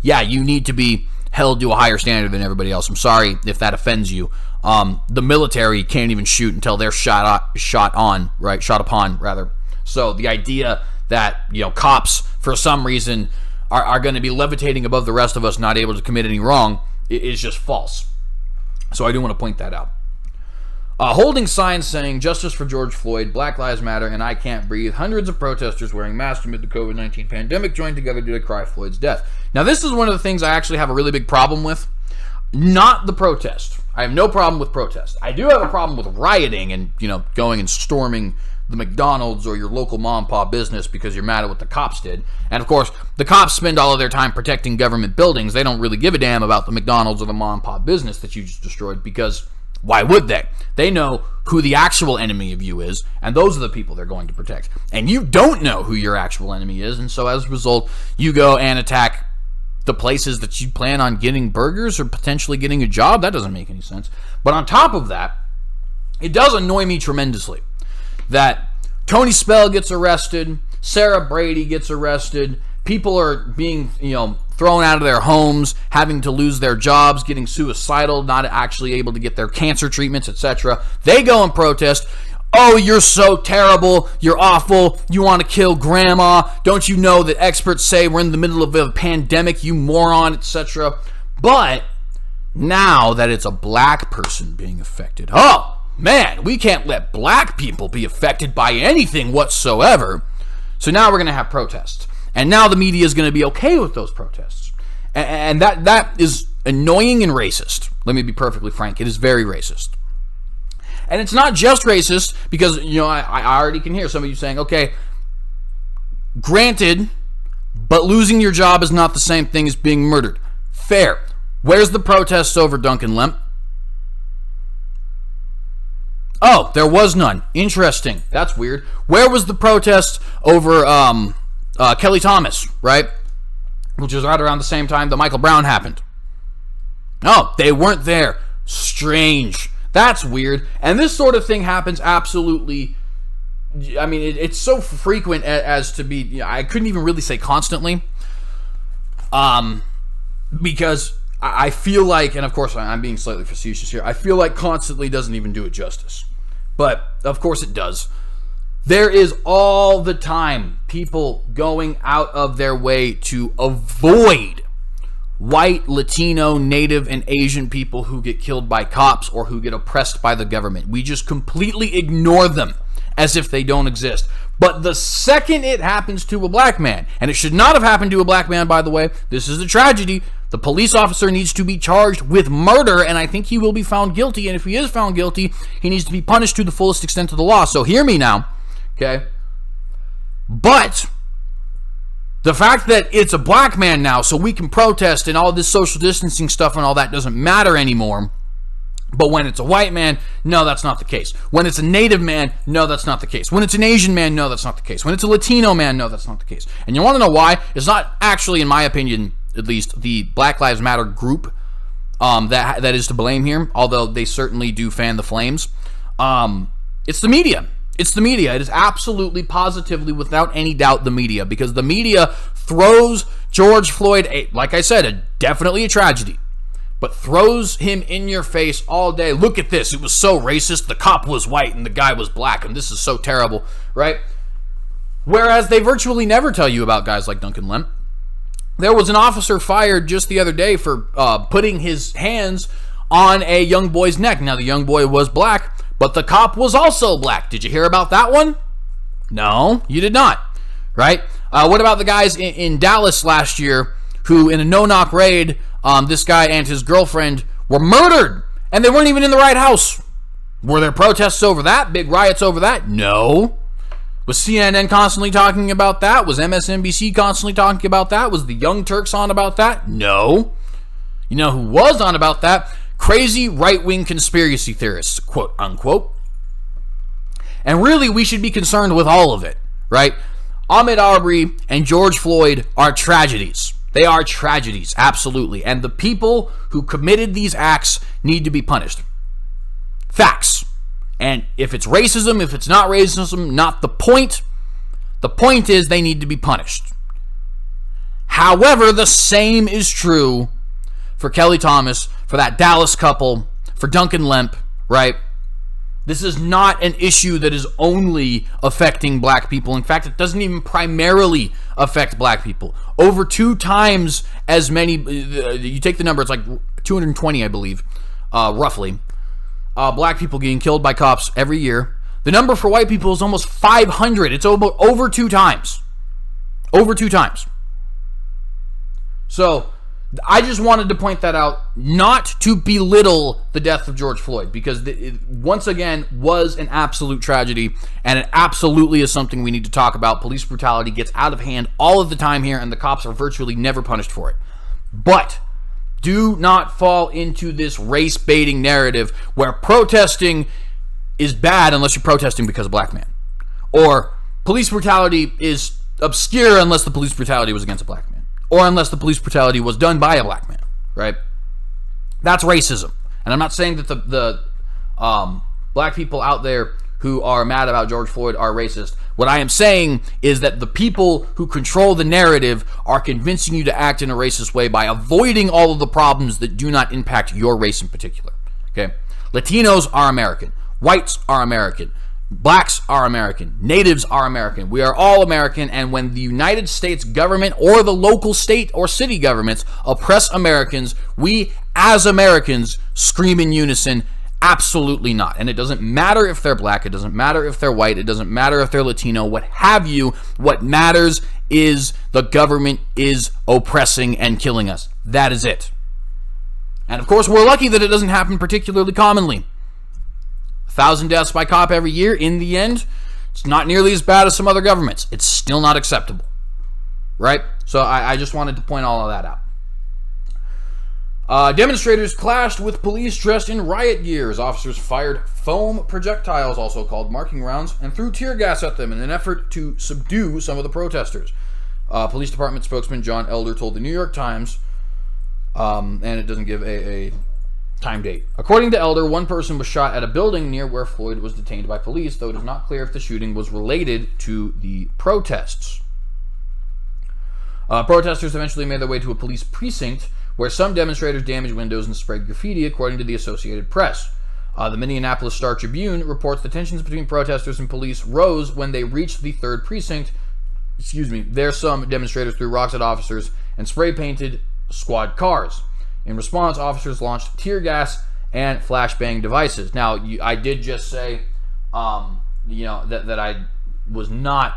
yeah, you need to be held to a higher standard than everybody else. I'm sorry if that offends you. The military can't even shoot until they're shot upon. So the idea that cops for some reason are going to be levitating above the rest of us, not able to commit any wrong, is just false. So I do want to point that out. Holding signs saying "Justice for George Floyd," "Black Lives Matter," and "I Can't Breathe," hundreds of protesters wearing masks amid the COVID-19 pandemic joined together to decry Floyd's death. Now, this is one of the things I actually have a really big problem with. Not the protest. I have no problem with protest. I do have a problem with rioting and, going and storming the McDonald's or your local mom and pop business because you're mad at what the cops did. And, of course, the cops spend all of their time protecting government buildings. They don't really give a damn about the McDonald's or the mom and pop business that you just destroyed, because why would they? They know who the actual enemy of you is, and those are the people they're going to protect. And you don't know who your actual enemy is, and so as a result, you go and attack the places that you plan on getting burgers or potentially getting a job. That doesn't make any sense. But on top of that, it does annoy me tremendously that Tony Spell gets arrested, Sarah Brady gets arrested, people are being, thrown out of their homes, having to lose their jobs, getting suicidal, not actually able to get their cancer treatments, etc. They go and protest. "Oh, you're so terrible. You're awful. You want to kill grandma. Don't you know that experts say we're in the middle of a pandemic, you moron," etc. But now that it's a black person being affected, oh, man, we can't let black people be affected by anything whatsoever. So now we're going to have protests. And now the media is going to be okay with those protests. And that is annoying and racist. Let me be perfectly frank. It is very racist. And it's not just racist because, I already can hear some of you saying, okay, granted, but losing your job is not the same thing as being murdered. Fair. Where's the protests over Duncan Lemp? Oh, there was none. Interesting. That's weird. Where was the protest over Kelly Thomas, right? Which was right around the same time that Michael Brown happened. Oh, they weren't there. Strange. That's weird. And this sort of thing happens absolutely. I mean, it's so frequent as to be, I couldn't even really say constantly. Because I feel like, and of course I'm being slightly facetious here, I feel like constantly doesn't even do it justice. But of course it does. There is all the time people going out of their way to avoid white, Latino, Native, and Asian people who get killed by cops or who get oppressed by the government. We just completely ignore them as if they don't exist. But the second it happens to a black man, and it should not have happened to a black man, by the way, this is a tragedy. The police officer needs to be charged with murder, and I think he will be found guilty. And if he is found guilty, he needs to be punished to the fullest extent of the law. So hear me now, okay? But the fact that it's a black man now, so we can protest and all this social distancing stuff and all that doesn't matter anymore. But when it's a white man, no, that's not the case. When it's a Native man, no, that's not the case. When it's an Asian man, no, that's not the case. When it's a Latino man, no, that's not the case. And you want to know why? It's not actually, in my opinion, at least the Black Lives Matter group that is to blame here, although they certainly do fan the flames. It's the media. It's the media. It is absolutely, positively, without any doubt, the media, because the media throws George Floyd, like I said, definitely a tragedy, but throws him in your face all day. Look at this. It was so racist. The cop was white and the guy was black, and this is so terrible, right? Whereas they virtually never tell you about guys like Duncan Lemp. There was an officer fired just the other day for putting his hands on a young boy's neck. Now, the young boy was black, but the cop was also black. Did you hear about that one? No, you did not, right? What about the guys in Dallas last year who, in a no-knock raid, this guy and his girlfriend were murdered, and they weren't even in the right house? Were there protests over that? Big riots over that? No. Was CNN constantly talking about that? Was MSNBC constantly talking about that? Was the Young Turks on about that? No. You know who was on about that? Crazy right-wing conspiracy theorists, quote unquote. And really, we should be concerned with all of it, right? Ahmaud Arbery and George Floyd are tragedies. They are tragedies, absolutely. And the people who committed these acts need to be punished. Facts. And if it's racism, if it's not racism, not the point. The point is they need to be punished. However, the same is true for Kelly Thomas, for that Dallas couple, for Duncan Lemp, right? This is not an issue that is only affecting black people. In fact, it doesn't even primarily affect black people. Over 2 times as many, you take the number, it's like 220, I believe, roughly, black people getting killed by cops every year. The number for white people is almost 500. It's over 2 times. Over 2 times. So, I just wanted to point that out, not to belittle the death of George Floyd, because it, once again, was an absolute tragedy, and it absolutely is something we need to talk about. Police brutality gets out of hand all of the time here, and the cops are virtually never punished for it. But do not fall into this race-baiting narrative where protesting is bad unless you're protesting because of a black man, or police brutality is obscure unless the police brutality was against a black man, or unless the police brutality was done by a black man, right? That's racism. And I'm not saying that the black people out there who are mad about George Floyd are racist. What I am saying is that the people who control the narrative are convincing you to act in a racist way by avoiding all of the problems that do not impact your race in particular, okay? Latinos are American. Whites are American. Blacks are American. Natives are American. We are all American, and when the United States government or the local state or city governments oppress Americans, we as Americans scream in unison, absolutely not. And it doesn't matter if they're black, it doesn't matter if they're white, it doesn't matter if they're Latino, what have you. What matters is the government is oppressing and killing us. That is it. And of course, we're lucky that it doesn't happen particularly commonly. 1,000 deaths by cop every year. In the end, it's not nearly as bad as some other governments. It's still not acceptable, right? So I just wanted to point all of that out. Demonstrators clashed with police dressed in riot gears. Officers fired foam projectiles, also called marking rounds, and threw tear gas at them in an effort to subdue some of the protesters. Police Department spokesman John Elder told the New York Times, and it doesn't give a time date. According to Elder, one person was shot at a building near where Floyd was detained by police, though it is not clear if the shooting was related to the protests. Protesters eventually made their way to a police precinct where some demonstrators damaged windows and sprayed graffiti, according to the Associated Press. The Minneapolis Star-Tribune reports the tensions between protesters and police rose when they reached the 3rd precinct. There some demonstrators threw rocks at officers and spray-painted squad cars. In response, officers launched tear gas and flashbang devices. Now, I did just say, that I was not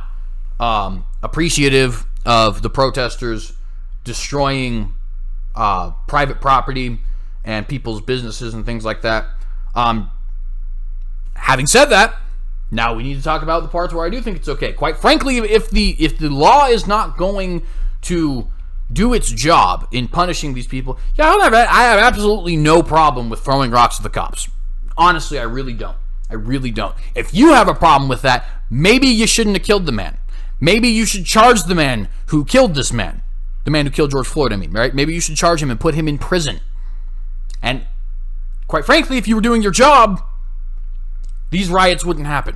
appreciative of the protesters destroying private property and people's businesses and things like that. Having said that, now we need to talk about the parts where I do think it's okay. Quite frankly, if the law is not going to do its job in punishing these people, I have absolutely no problem with throwing rocks at the cops. Honestly, I really don't. I really don't. If you have a problem with that, maybe you shouldn't have killed the man. Maybe you should charge the man who killed this man. The man who killed George Floyd, I mean, right? Maybe you should charge him and put him in prison. And quite frankly, if you were doing your job, these riots wouldn't happen,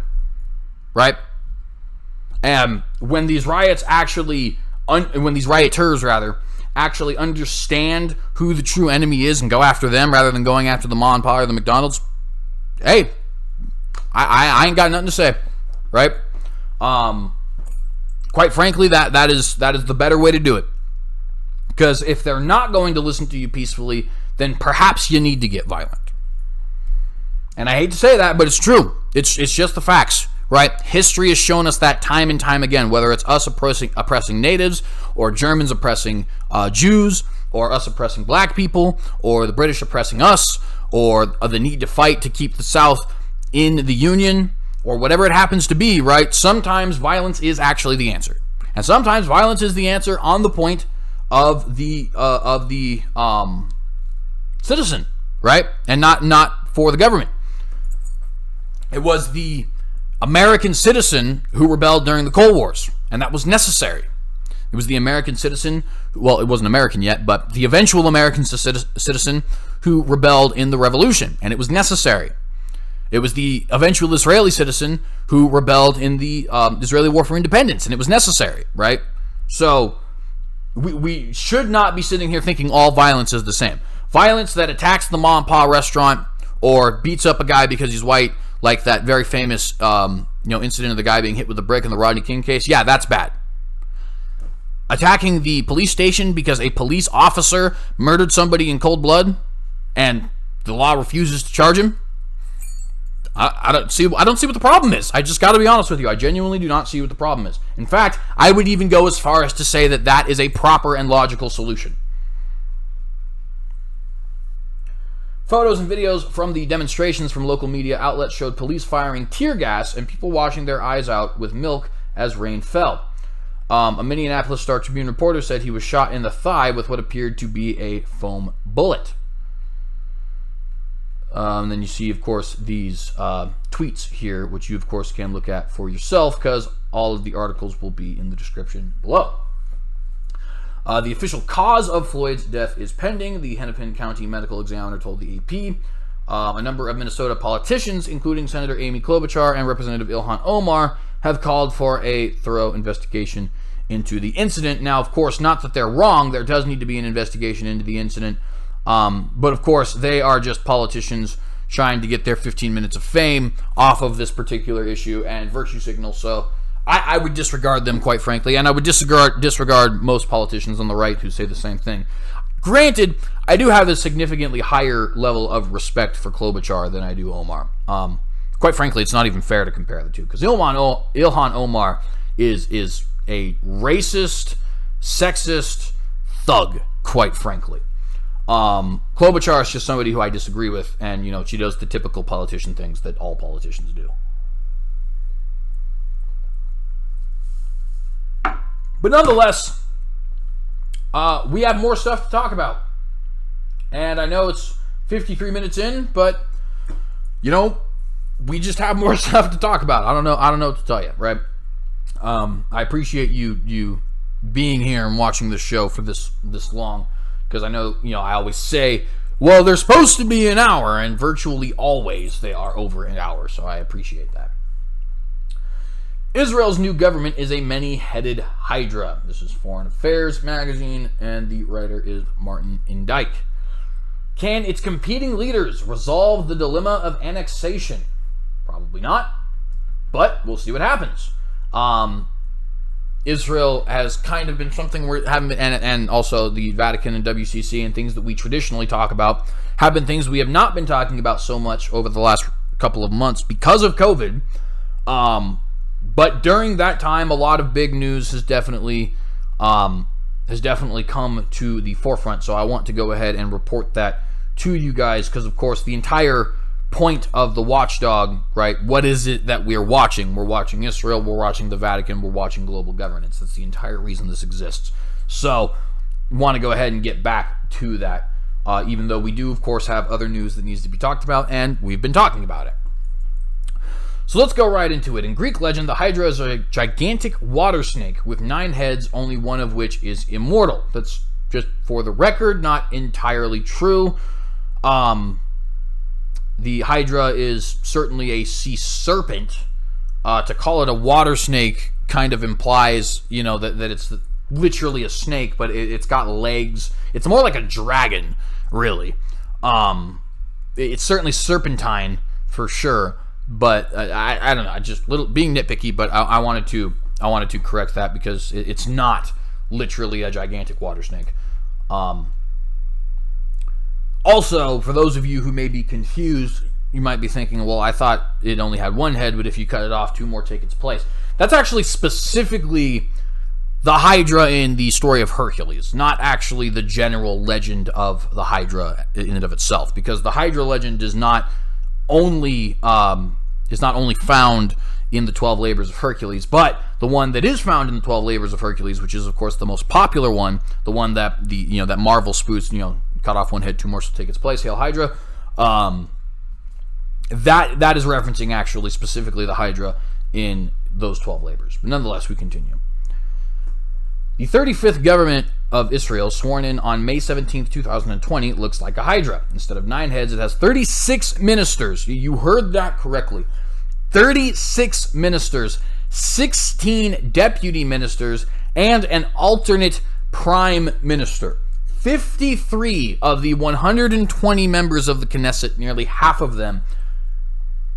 right? And when these rioters actually understand who the true enemy is and go after them rather than going after the Ma and Pa or the McDonald's, hey, I ain't got nothing to say, right? Quite frankly, that is the better way to do it. Because if they're not going to listen to you peacefully, then perhaps you need to get violent. And I hate to say that, but it's true. It's just the facts, right? History has shown us that time and time again, whether it's us oppressing natives, or Germans oppressing Jews, or us oppressing black people, or the British oppressing us, or the need to fight to keep the South in the Union, or whatever it happens to be, right? Sometimes violence is actually the answer. And sometimes violence is the answer on the point of the citizen, right? And not for the government. It was the American citizen who rebelled during the Cold Wars, and that was necessary. It was the American citizen, well, it wasn't American yet, but the eventual American citizen who rebelled in the revolution, and it was necessary. It was the eventual Israeli citizen who rebelled in the Israeli War for Independence, and it was necessary, right? So we should not be sitting here thinking all violence is the same. Violence that attacks the Ma and Pa restaurant or beats up a guy because he's white, like that very famous incident of the guy being hit with a brick in the Rodney King case, yeah, that's bad. Attacking the police station because a police officer murdered somebody in cold blood and the law refuses to charge him, I don't see what the problem is. I just got to be honest with you. I genuinely do not see what the problem is. In fact, I would even go as far as to say that that is a proper and logical solution. Photos and videos from the demonstrations from local media outlets showed police firing tear gas and people washing their eyes out with milk as rain fell. A Minneapolis Star-Tribune reporter said he was shot in the thigh with what appeared to be a foam bullet. And then you see, of course, these tweets here, which you, of course, can look at for yourself because all of the articles will be in the description below. The official cause of Floyd's death is pending, the Hennepin County Medical Examiner told the AP. A number of Minnesota politicians, including Senator Amy Klobuchar and Representative Ilhan Omar, have called for a thorough investigation into the incident. Now, of course, not that they're wrong. There does need to be an investigation into the incident. But, of course, they are just politicians trying to get their 15 minutes of fame off of this particular issue and virtue signal. So I would disregard them, quite frankly, and I would disregard most politicians on the right who say the same thing. Granted, I do have a significantly higher level of respect for Klobuchar than I do Omar. Quite frankly, it's not even fair to compare the two, because Ilhan Omar is a racist, sexist thug, quite frankly. Klobuchar is just somebody who I disagree with, and she does the typical politician things that all politicians do. But nonetheless, we have more stuff to talk about. And I know it's 53 minutes in, but we just have more stuff to talk about. I don't know what to tell you, right? I appreciate you being here and watching this show for this long, because I know, I always say, well, they're supposed to be an hour, and virtually always they are over an hour, so I appreciate that. Israel's new government is a many-headed hydra. This is Foreign Affairs magazine, and the writer is Martin Indyk. Can its competing leaders resolve the dilemma of annexation? Probably not, but we'll see what happens. Israel has kind of been something we haven't been, and also the Vatican and WCC and things that we traditionally talk about have been things we have not been talking about so much over the last couple of months because of COVID. But during that time, a lot of big news has definitely come to the forefront. So I want to go ahead and report that to you guys, because of course the entire point of the Watchdog, right? What is it that we're watching? We're watching Israel, we're watching the Vatican, we're watching global governance. That's the entire reason this exists. So want to go ahead and get back to that, even though we do, of course, have other news that needs to be talked about, and we've been talking about it. So let's go right into it. In Greek legend, the Hydra is a gigantic water snake with 9 heads, only one of which is immortal. That's just for the record, not entirely true. The Hydra is certainly a sea serpent. To call it a water snake kind of implies, that it's literally a snake, but it's got legs. It's more like a dragon, really. It's certainly serpentine for sure, but I don't know. Just being nitpicky, but I wanted to correct that because it's not literally a gigantic water snake. Also, for those of you who may be confused, you might be thinking, well, I thought it only had 1 head, but if you cut it off, 2 more take its place. That's actually specifically the Hydra in the story of Hercules, not actually the general legend of the Hydra in and of itself, because the Hydra legend is not only found in the 12 Labors of Hercules, but the one that is found in the 12 Labors of Hercules, which is of course the most popular one, the one that that Marvel spoofs, cut off 1 head, 2 more shall take its place, Hail Hydra. That is referencing actually specifically the Hydra in those 12 Labors. But nonetheless, we continue. The 35th government of Israel, sworn in on May 17th, 2020, looks like a Hydra. Instead of 9 heads, it has 36 ministers. You heard that correctly. 36 ministers, 16 deputy ministers, and an alternate prime minister. 53 of the 120 members of the Knesset, nearly half of them,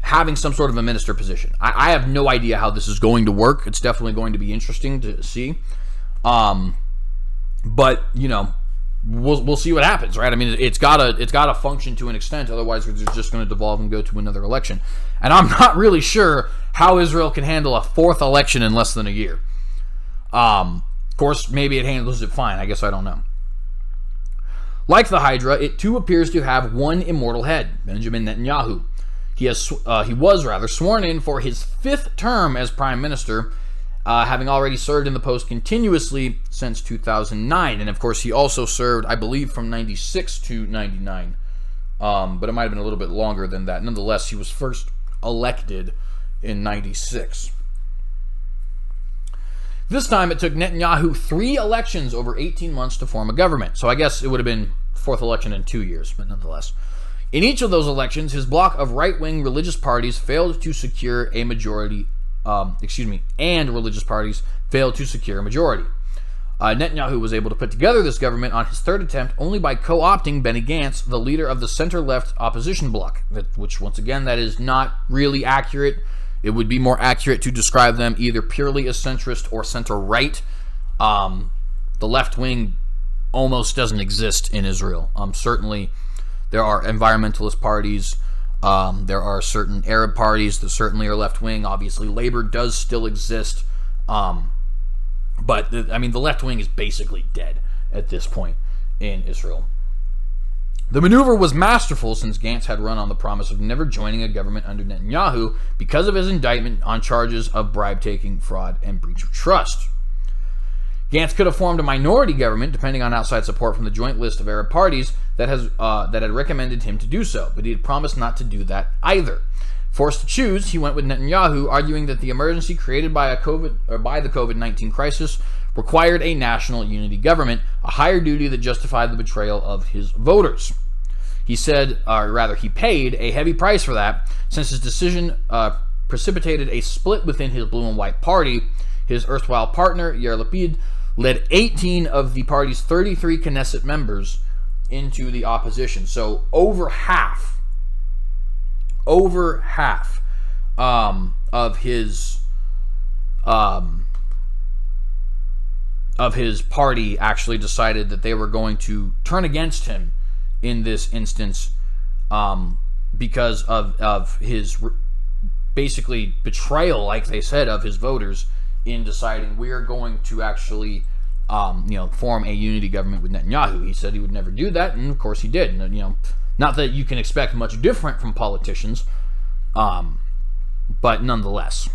having some sort of a minister position. I have no idea how this is going to work. It's definitely going to be interesting to see. But we'll see what happens, right? I mean, it's gotta function to an extent. Otherwise, we're just going to devolve and go to another election. And I'm not really sure how Israel can handle a 4th election in less than a year. Of course, maybe it handles it fine. I guess I don't know. Like the Hydra, it too appears to have 1 immortal head, Benjamin Netanyahu. He was sworn in for his 5th term as prime minister, having already served in the post continuously since 2009. And of course, he also served, I believe, from 96 to 99. But it might have been a little bit longer than that. Nonetheless, he was first elected in 96. This time, it took Netanyahu 3 elections over 18 months to form a government. So I guess it would have been 4th election in 2 years, but nonetheless. In each of those elections, his bloc of right-wing religious parties failed to secure a majority, and religious parties failed to secure a majority. Netanyahu was able to put together this government on his 3rd attempt only by co-opting Benny Gantz, the leader of the center-left opposition bloc, which, once again, that is not really accurate. It would be more accurate to describe them either purely as centrist or center-right. The left wing almost doesn't exist in Israel. Certainly, there are environmentalist parties. There are certain Arab parties that certainly are left-wing. Obviously, Labor does still exist. But, the left wing is basically dead at this point in Israel. The maneuver was masterful since Gantz had run on the promise of never joining a government under Netanyahu because of his indictment on charges of bribe-taking, fraud, and breach of trust. Gantz could have formed a minority government, depending on outside support from the joint list of Arab parties that had recommended him to do so, but he had promised not to do that either. Forced to choose, he went with Netanyahu, arguing that the emergency created by the COVID-19 crisis required a national unity government, a higher duty that justified the betrayal of his voters. He said, or rather, he paid a heavy price for that, since his decision precipitated a split within his blue and white party. His erstwhile partner, Yair Lapid, led 18 of the party's 33 Knesset members into the opposition. So over half of his party actually decided that they were going to turn against him in this instance, because of his basically betrayal, like they said, of his voters in deciding we are going to actually form a unity government with Netanyahu. He said he would never do that, and of course he did. And, not that you can expect much different from politicians, but nonetheless.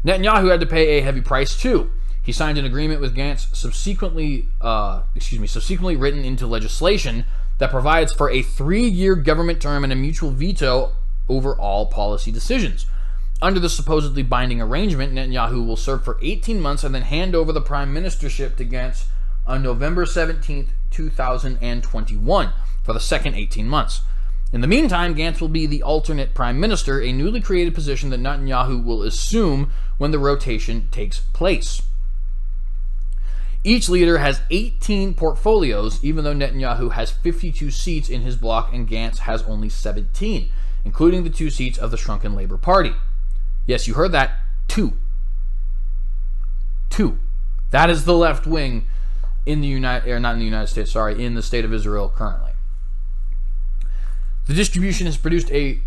Netanyahu had to pay a heavy price too. He signed an agreement with Gantz subsequently written into legislation that provides for a 3-year government term and a mutual veto over all policy decisions. Under the supposedly binding arrangement, Netanyahu will serve for 18 months and then hand over the prime ministership to Gantz on November 17th, 2021 for the second 18 months. In the meantime, Gantz will be the alternate prime minister, a newly created position that Netanyahu will assume when the rotation takes place. Each leader has 18 portfolios, even though Netanyahu has 52 seats in his bloc and Gantz has only 17, including the 2 seats of the shrunken Labour Party. Yes, you heard that. 2. That is the left wing in the in the state of Israel currently. The distribution has produced a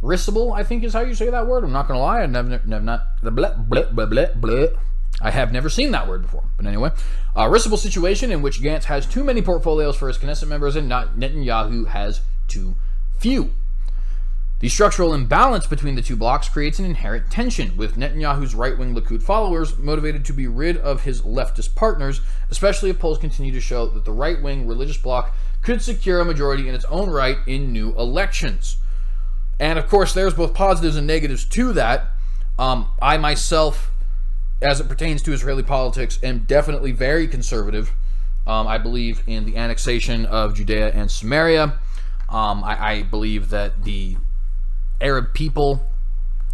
risible, I think is how you say that word. I'm not going to lie, I have never seen that word before. But anyway, a risible situation in which Gantz has too many portfolios for his Knesset members and Netanyahu has too few. The structural imbalance between the two blocs creates an inherent tension, with Netanyahu's right-wing Likud followers motivated to be rid of his leftist partners, especially if polls continue to show that the right-wing religious bloc could secure a majority in its own right in new elections. And of course, there's both positives and negatives to that. I myself, as it pertains to Israeli politics, am definitely very conservative. I believe in the annexation of Judea and Samaria. I believe that the Arab people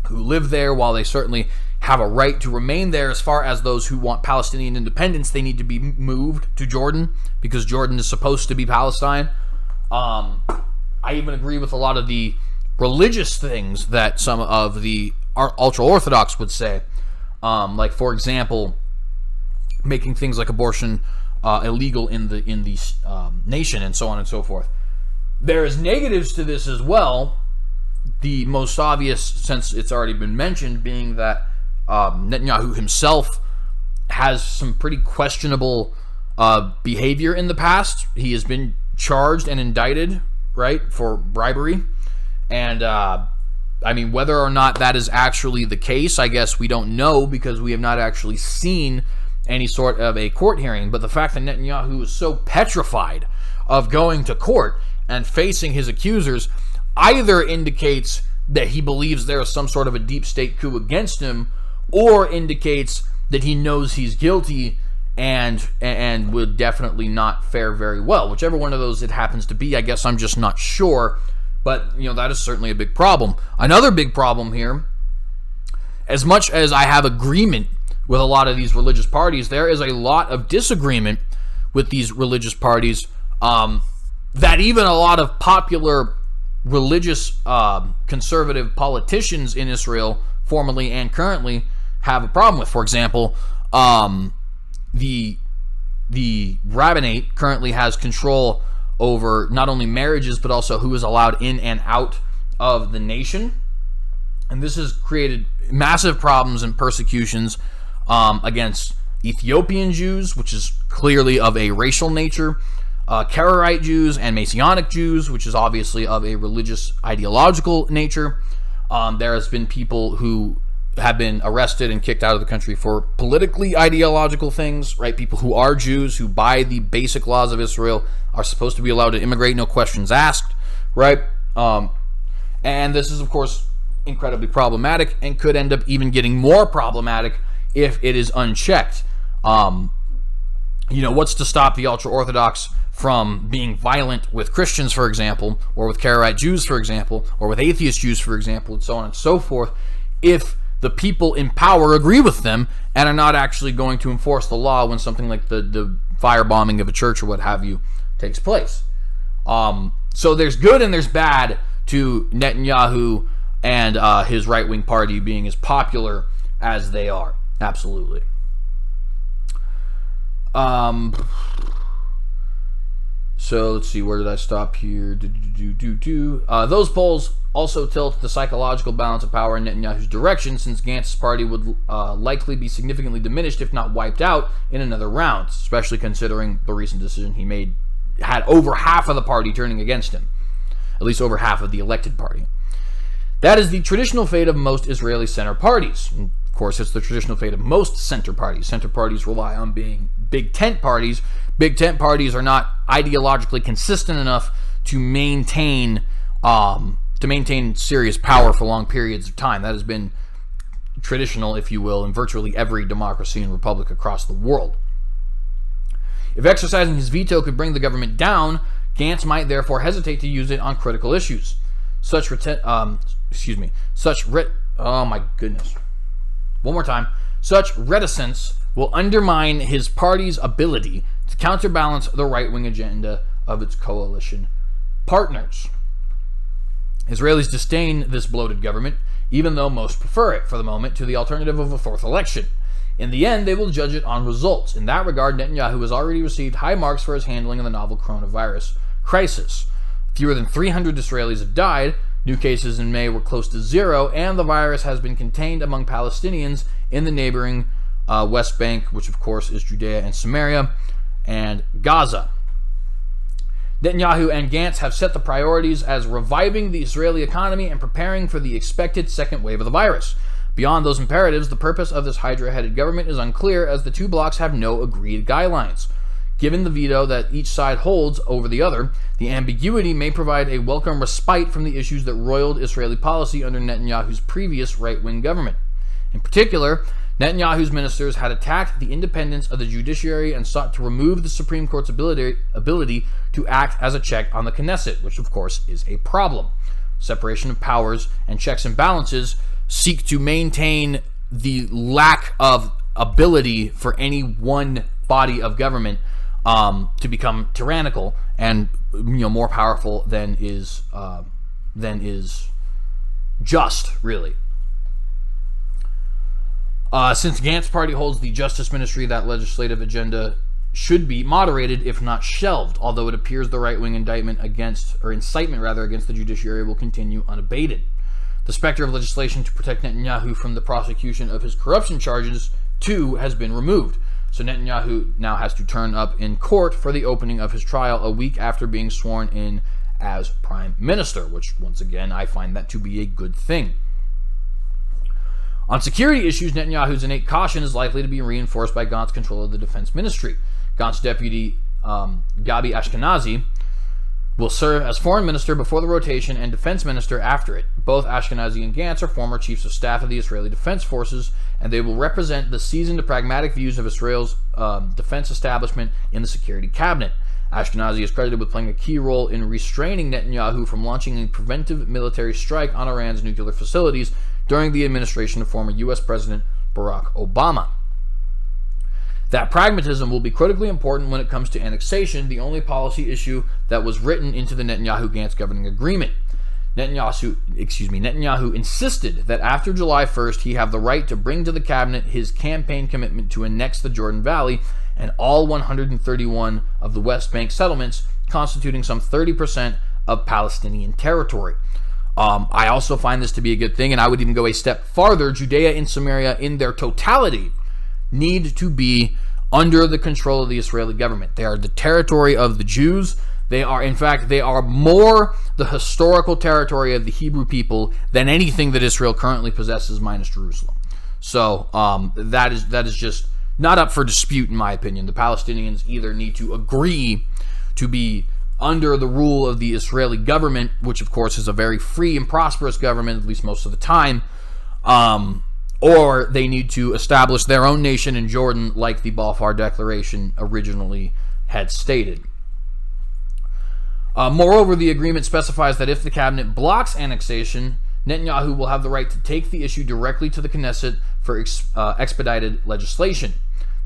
who live there, while they certainly have a right to remain there, as far as those who want Palestinian independence, they need to be moved to Jordan because Jordan is supposed to be Palestine. I even agree with a lot of the religious things that some of the ultra-Orthodox would say. Like, for example, making things like abortion illegal in the nation and so on and so forth. There is negatives to this as well. The most obvious, since it's already been mentioned, being that Netanyahu himself has some pretty questionable behavior in the past. He has been charged and indicted, right, for bribery. And, I mean, whether or not that is actually the case, I guess we don't know because we have not actually seen any sort of a court hearing. But the fact that Netanyahu is so petrified of going to court and facing his accusers either indicates that he believes there is some sort of a deep state coup against him, or indicates that he knows he's guilty and would definitely not fare very well. Whichever one of those it happens to be, I guess I'm just not sure. But, you know, that is certainly a big problem. Another big problem here, as much as I have agreement with a lot of these religious parties, there is a lot of disagreement with these religious parties that even a lot of popular religious conservative politicians in Israel, formerly and currently, have a problem with. For example, the rabbinate currently has control over not only marriages but also who is allowed in and out of the nation, and this has created massive problems and persecutions against Ethiopian Jews, which is clearly of a racial nature, Karaite Jews and Messianic Jews, which is obviously of a religious ideological nature. There has been people who have been arrested and kicked out of the country for politically ideological things, right? People who are Jews, who by the basic laws of Israel are supposed to be allowed to immigrate, no questions asked, right? And this is, of course, incredibly problematic and could end up even getting more problematic if it is unchecked. You know, what's to stop the ultra-Orthodox from being violent with Christians, for example, or with Karaite Jews, for example, or with atheist Jews, for example, and so on and so forth, if the people in power agree with them and are not actually going to enforce the law when something like the firebombing of a church or what have you takes place. So there's good and there's bad to Netanyahu and his right-wing party being as popular as they are. Absolutely. So let's see, where did I stop here? Those polls also tilt the psychological balance of power in Netanyahu's direction, since Gantz's party would likely be significantly diminished, if not wiped out, in another round, especially considering the recent decision he made had over half of the party turning against him, at least over half of the elected party. That is the traditional fate of most Israeli center parties. And of course, it's the traditional fate of most center parties. Center parties rely on being big tent parties. Big tent parties are not ideologically consistent enough to maintain to maintain serious power for long periods of time. That has been traditional, if you will, in virtually every democracy and republic across the world. If exercising his veto could bring the government down, Gantz might therefore hesitate to use it on critical issues. Such reticence will undermine his party's ability to counterbalance the right-wing agenda of its coalition partners. Israelis disdain this bloated government, even though most prefer it, for the moment, to the alternative of a fourth election. In the end, they will judge it on results. In that regard, Netanyahu has already received high marks for his handling of the novel coronavirus crisis. Fewer than 300 Israelis have died. New cases in May were close to zero, and the virus has been contained among Palestinians in the neighboring West Bank, which of course is Judea and Samaria, and Gaza. Netanyahu and Gantz have set the priorities as reviving the Israeli economy and preparing for the expected second wave of the virus. Beyond those imperatives, the purpose of this Hydra-headed government is unclear, as the two blocs have no agreed guidelines. Given the veto that each side holds over the other, the ambiguity may provide a welcome respite from the issues that roiled Israeli policy under Netanyahu's previous right-wing government. In particular, Netanyahu's ministers had attacked the independence of the judiciary and sought to remove the Supreme Court's ability to act as a check on the Knesset, which of course is a problem. Separation of powers and checks and balances seek to maintain the lack of ability for any one body of government to become tyrannical and more powerful than is just, really. Since Gantz's party holds the Justice Ministry, that legislative agenda should be moderated, if not shelved, although it appears the right-wing incitement against the judiciary will continue unabated. The specter of legislation to protect Netanyahu from the prosecution of his corruption charges, too, has been removed. So Netanyahu now has to turn up in court for the opening of his trial a week after being sworn in as prime minister, which, once again, I find that to be a good thing. On security issues, Netanyahu's innate caution is likely to be reinforced by Gantz's control of the defense ministry. Gantz's deputy, Gabi Ashkenazi, will serve as foreign minister before the rotation and defense minister after it. Both Ashkenazi and Gantz are former chiefs of staff of the Israeli Defense Forces, and they will represent the seasoned and pragmatic views of Israel's defense establishment in the security cabinet. Ashkenazi is credited with playing a key role in restraining Netanyahu from launching a preventive military strike on Iran's nuclear facilities during the administration of former U.S. President Barack Obama. That pragmatism will be critically important when it comes to annexation, the only policy issue that was written into the Netanyahu-Gantz governing agreement. Netanyahu insisted that after July 1st, he have the right to bring to the cabinet his campaign commitment to annex the Jordan Valley and all 131 of the West Bank settlements, constituting some 30% of Palestinian territory. I also find this to be a good thing, and I would even go a step farther. Judea and Samaria in their totality need to be under the control of the Israeli government. They are the territory of the Jews. They are, in fact, they are more the historical territory of the Hebrew people than anything that Israel currently possesses, minus Jerusalem. So that is just not up for dispute, in my opinion. The Palestinians either need to agree to be under the rule of the Israeli government, which of course is a very free and prosperous government, at least most of the time, or they need to establish their own nation in Jordan, like the Balfour Declaration originally had stated. Moreover, the agreement specifies that if the cabinet blocks annexation, Netanyahu will have the right to take the issue directly to the Knesset for expedited legislation.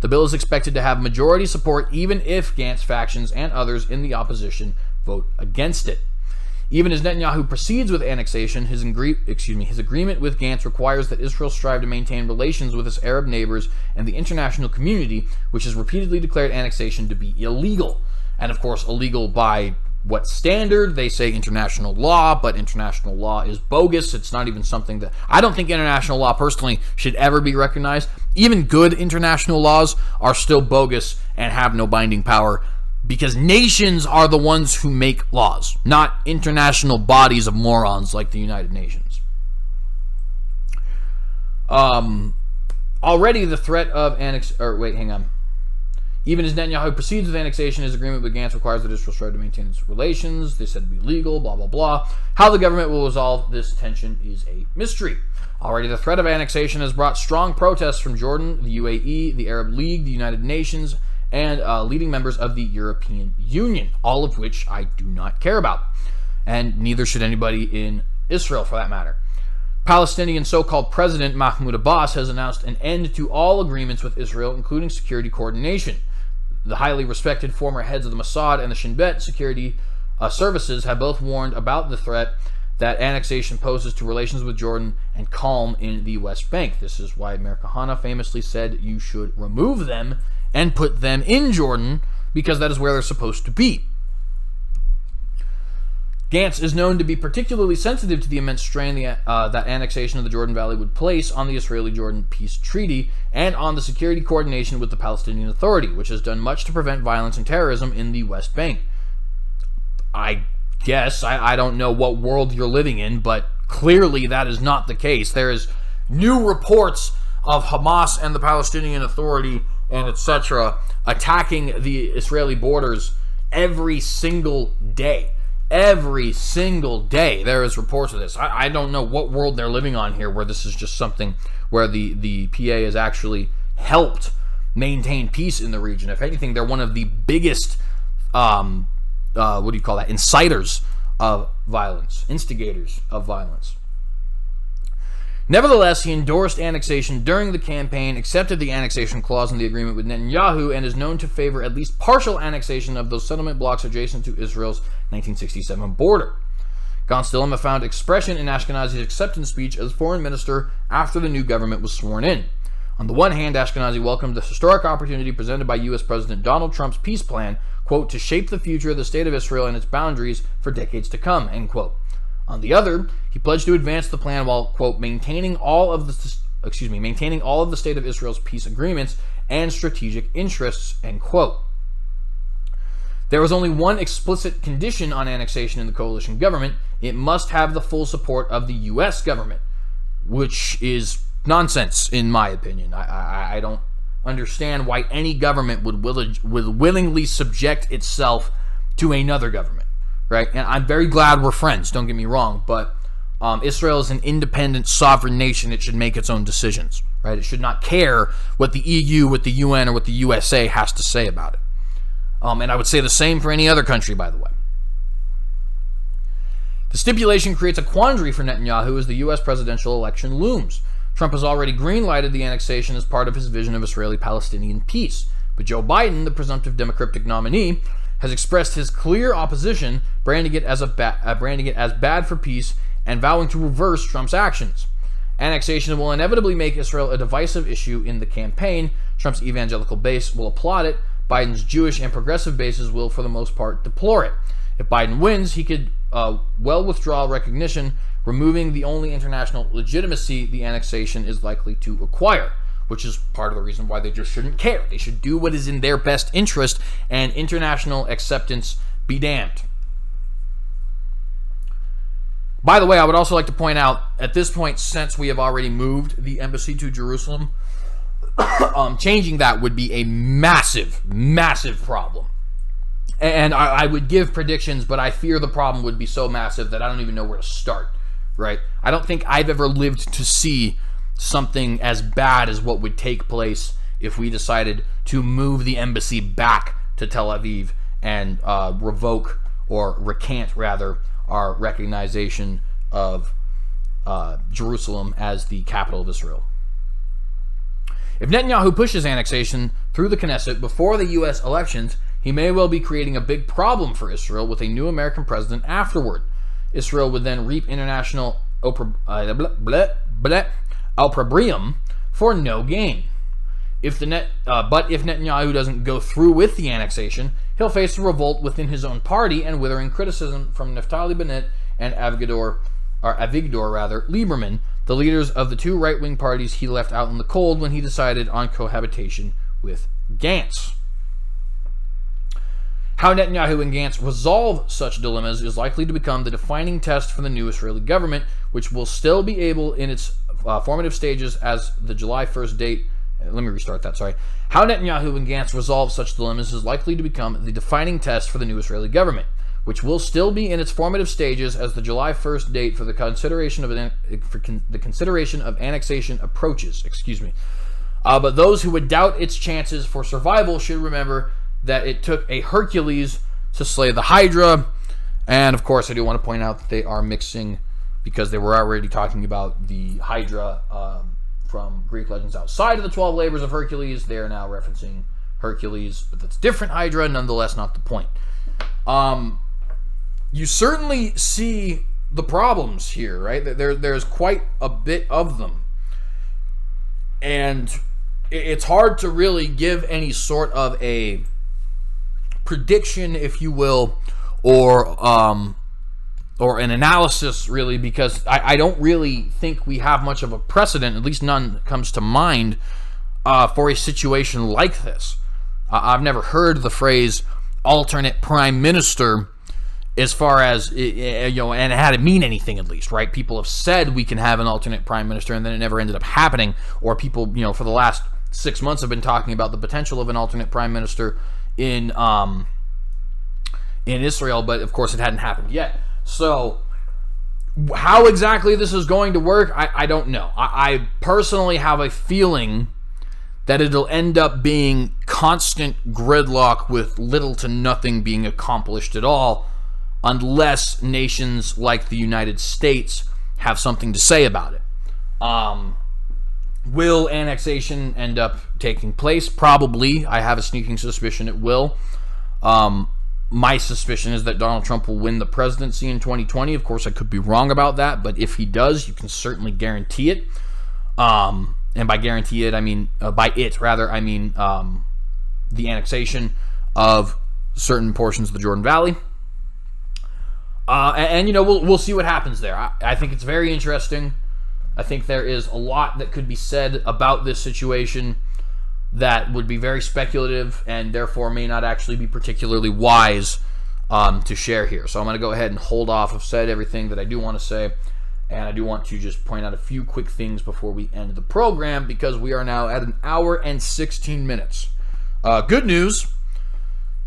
The bill is expected to have majority support even if Gantz factions and others in the opposition vote against it. Even as Netanyahu proceeds with annexation, his agreement with Gantz requires that Israel strive to maintain relations with its Arab neighbors and the international community, which has repeatedly declared annexation to be illegal. And of course, illegal by what standard? They say international law, but international law is bogus. It's not even something that... I don't think international law, personally, should ever be recognized. Even good international laws are still bogus and have no binding power, because nations are the ones who make laws, not international bodies of morons like the United Nations. Already the threat of Even as Netanyahu proceeds with annexation, his agreement with Gantz requires that Israel strive to maintain its relations. They said to be legal, blah, blah, blah. How the government will resolve this tension is a mystery. Already, the threat of annexation has brought strong protests from Jordan, the UAE, the Arab League, the United Nations, and leading members of the European Union, all of which I do not care about. And neither should anybody in Israel, for that matter. Palestinian so-called President Mahmoud Abbas has announced an end to all agreements with Israel, including security coordination. The highly respected former heads of the Mossad and the Shin Bet security services have both warned about the threat that annexation poses to relations with Jordan and calm in the West Bank. This is why Meir Kahane famously said you should remove them and put them in Jordan, because that is where they're supposed to be. Gantz is known to be particularly sensitive to the immense strain that annexation of the Jordan Valley would place on the Israeli-Jordan peace treaty and on the security coordination with the Palestinian Authority, which has done much to prevent violence and terrorism in the West Bank. I guess, I don't know what world you're living in, but clearly that is not the case. There is new reports of Hamas and the Palestinian Authority and etc. attacking the Israeli borders every single day. Every single day there is reports of this. I don't know what world they're living on here where this is just something where the PA has actually helped maintain peace in the region. If anything, they're one of the biggest, inciters of violence, instigators of violence. Nevertheless, he endorsed annexation during the campaign, accepted the annexation clause in the agreement with Netanyahu, and is known to favor at least partial annexation of those settlement blocks adjacent to Israel's 1967 border. Gantz Dilema found expression in Ashkenazi's acceptance speech as foreign minister after the new government was sworn in. On the one hand, Ashkenazi welcomed the historic opportunity presented by U.S. President Donald Trump's peace plan, quote, to shape the future of the state of Israel and its boundaries for decades to come, end quote. On the other, he pledged to advance the plan while, quote, maintaining all of the state of Israel's peace agreements and strategic interests, end quote. There was only one explicit condition on annexation in the coalition government. It must have the full support of the U.S. government, which is nonsense, in my opinion. I don't understand why any government would willingly subject itself to another government. Right, and I'm very glad we're friends, don't get me wrong, but Israel is an independent, sovereign nation. It should make its own decisions, right? It should not care what the EU, what the UN, or what the USA has to say about it. And I would say the same for any other country, by the way. The stipulation creates a quandary for Netanyahu as the U.S. presidential election looms. Trump has already green-lighted the annexation as part of his vision of Israeli-Palestinian peace, but Joe Biden, the presumptive Democratic nominee, has expressed his clear opposition, branding it as bad for peace and vowing to reverse Trump's actions. Annexation will inevitably make Israel a divisive issue in the campaign. Trump's evangelical base will applaud it. Biden's Jewish and progressive bases will, for the most part, deplore it. If Biden wins, he could well withdraw recognition, removing the only international legitimacy the annexation is likely to acquire, which is part of the reason why they just shouldn't care. They should do what is in their best interest, and international acceptance be damned. By the way, I would also like to point out, at this point, since we have already moved the embassy to Jerusalem, changing that would be a massive, massive problem. And I would give predictions, but I fear the problem would be so massive that I don't even know where to start, right? I don't think I've ever lived to see something as bad as what would take place if we decided to move the embassy back to Tel Aviv and revoke, or recant rather, our recognition of Jerusalem as the capital of Israel. If Netanyahu pushes annexation through the Knesset before the U.S. elections, he may well be creating a big problem for Israel with a new American president afterward. Israel would then reap international opprobrium for no gain. But if Netanyahu doesn't go through with the annexation, he'll face a revolt within his own party and withering criticism from Naftali Bennett and Avigdor Lieberman, the leaders of the two right-wing parties he left out in the cold when he decided on cohabitation with Gantz. How Netanyahu and Gantz resolve such dilemmas is likely to become the defining test for the new Israeli government, which will still be able in its formative stages as the July 1st date Let me restart that, sorry. How Netanyahu and Gantz resolve such dilemmas is likely to become the defining test for the new Israeli government, which will still be in its formative stages as the July 1st date for the consideration of annexation approaches. But those who would doubt its chances for survival should remember that it took a Hercules to slay the Hydra. And of course, I do want to point out that they are mixing, because they were already talking about the Hydra from Greek legends outside of the 12 labors of Hercules. They are now referencing Hercules, but that's different Hydra, nonetheless not the point. You certainly see the problems here, right? There's quite a bit of them. And it's hard to really give any sort of a prediction, if you will, or an analysis, really, because I don't really think we have much of a precedent, at least none comes to mind, for a situation like this. I've never heard the phrase alternate prime minister, as far as, and it had to mean anything, at least, right? People have said we can have an alternate prime minister, and then it never ended up happening. Or people, for the last 6 months have been talking about the potential of an alternate prime minister in Israel, but of course it hadn't happened yet. So how exactly this is going to work, I don't know. I personally have a feeling that it'll end up being constant gridlock with little to nothing being accomplished at all, unless nations like the United States have something to say about it. Will annexation end up taking place? Probably. I have a sneaking suspicion it will. My suspicion is that Donald Trump will win the presidency in 2020. Of course, I could be wrong about that, but if he does, you can certainly guarantee it. And by guarantee it, I mean, the annexation of certain portions of the Jordan Valley. We'll see what happens there. I think it's very interesting. I think there is a lot that could be said about this situation that would be very speculative and therefore may not actually be particularly wise to share here. So I'm going to go ahead and hold off. I've said everything that I do want to say, and I do want to just point out a few quick things before we end the program, because we are now at 1 hour and 16 minutes. Good news.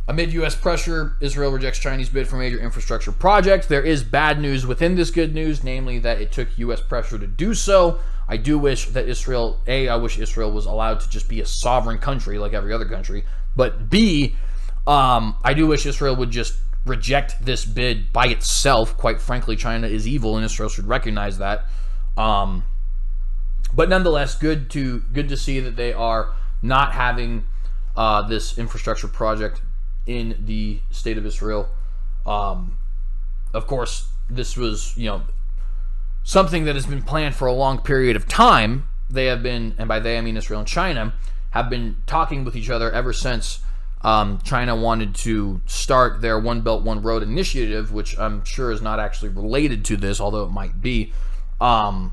Amid U.S. pressure, Israel rejects Chinese bid for major infrastructure project. There is bad news within this good news, namely that it took U.S. pressure to do so. I do wish that I wish Israel was allowed to just be a sovereign country like every other country. But B, I do wish Israel would just reject this bid by itself. Quite frankly, China is evil, and Israel should recognize that. But nonetheless, good to see that they are not having this infrastructure project in the state of Israel. Of course, this was, something that has been planned for a long period of time. They have been, and by they I mean Israel and China, have been talking with each other ever since China wanted to start their One Belt, One Road initiative, which I'm sure is not actually related to this, although it might be. And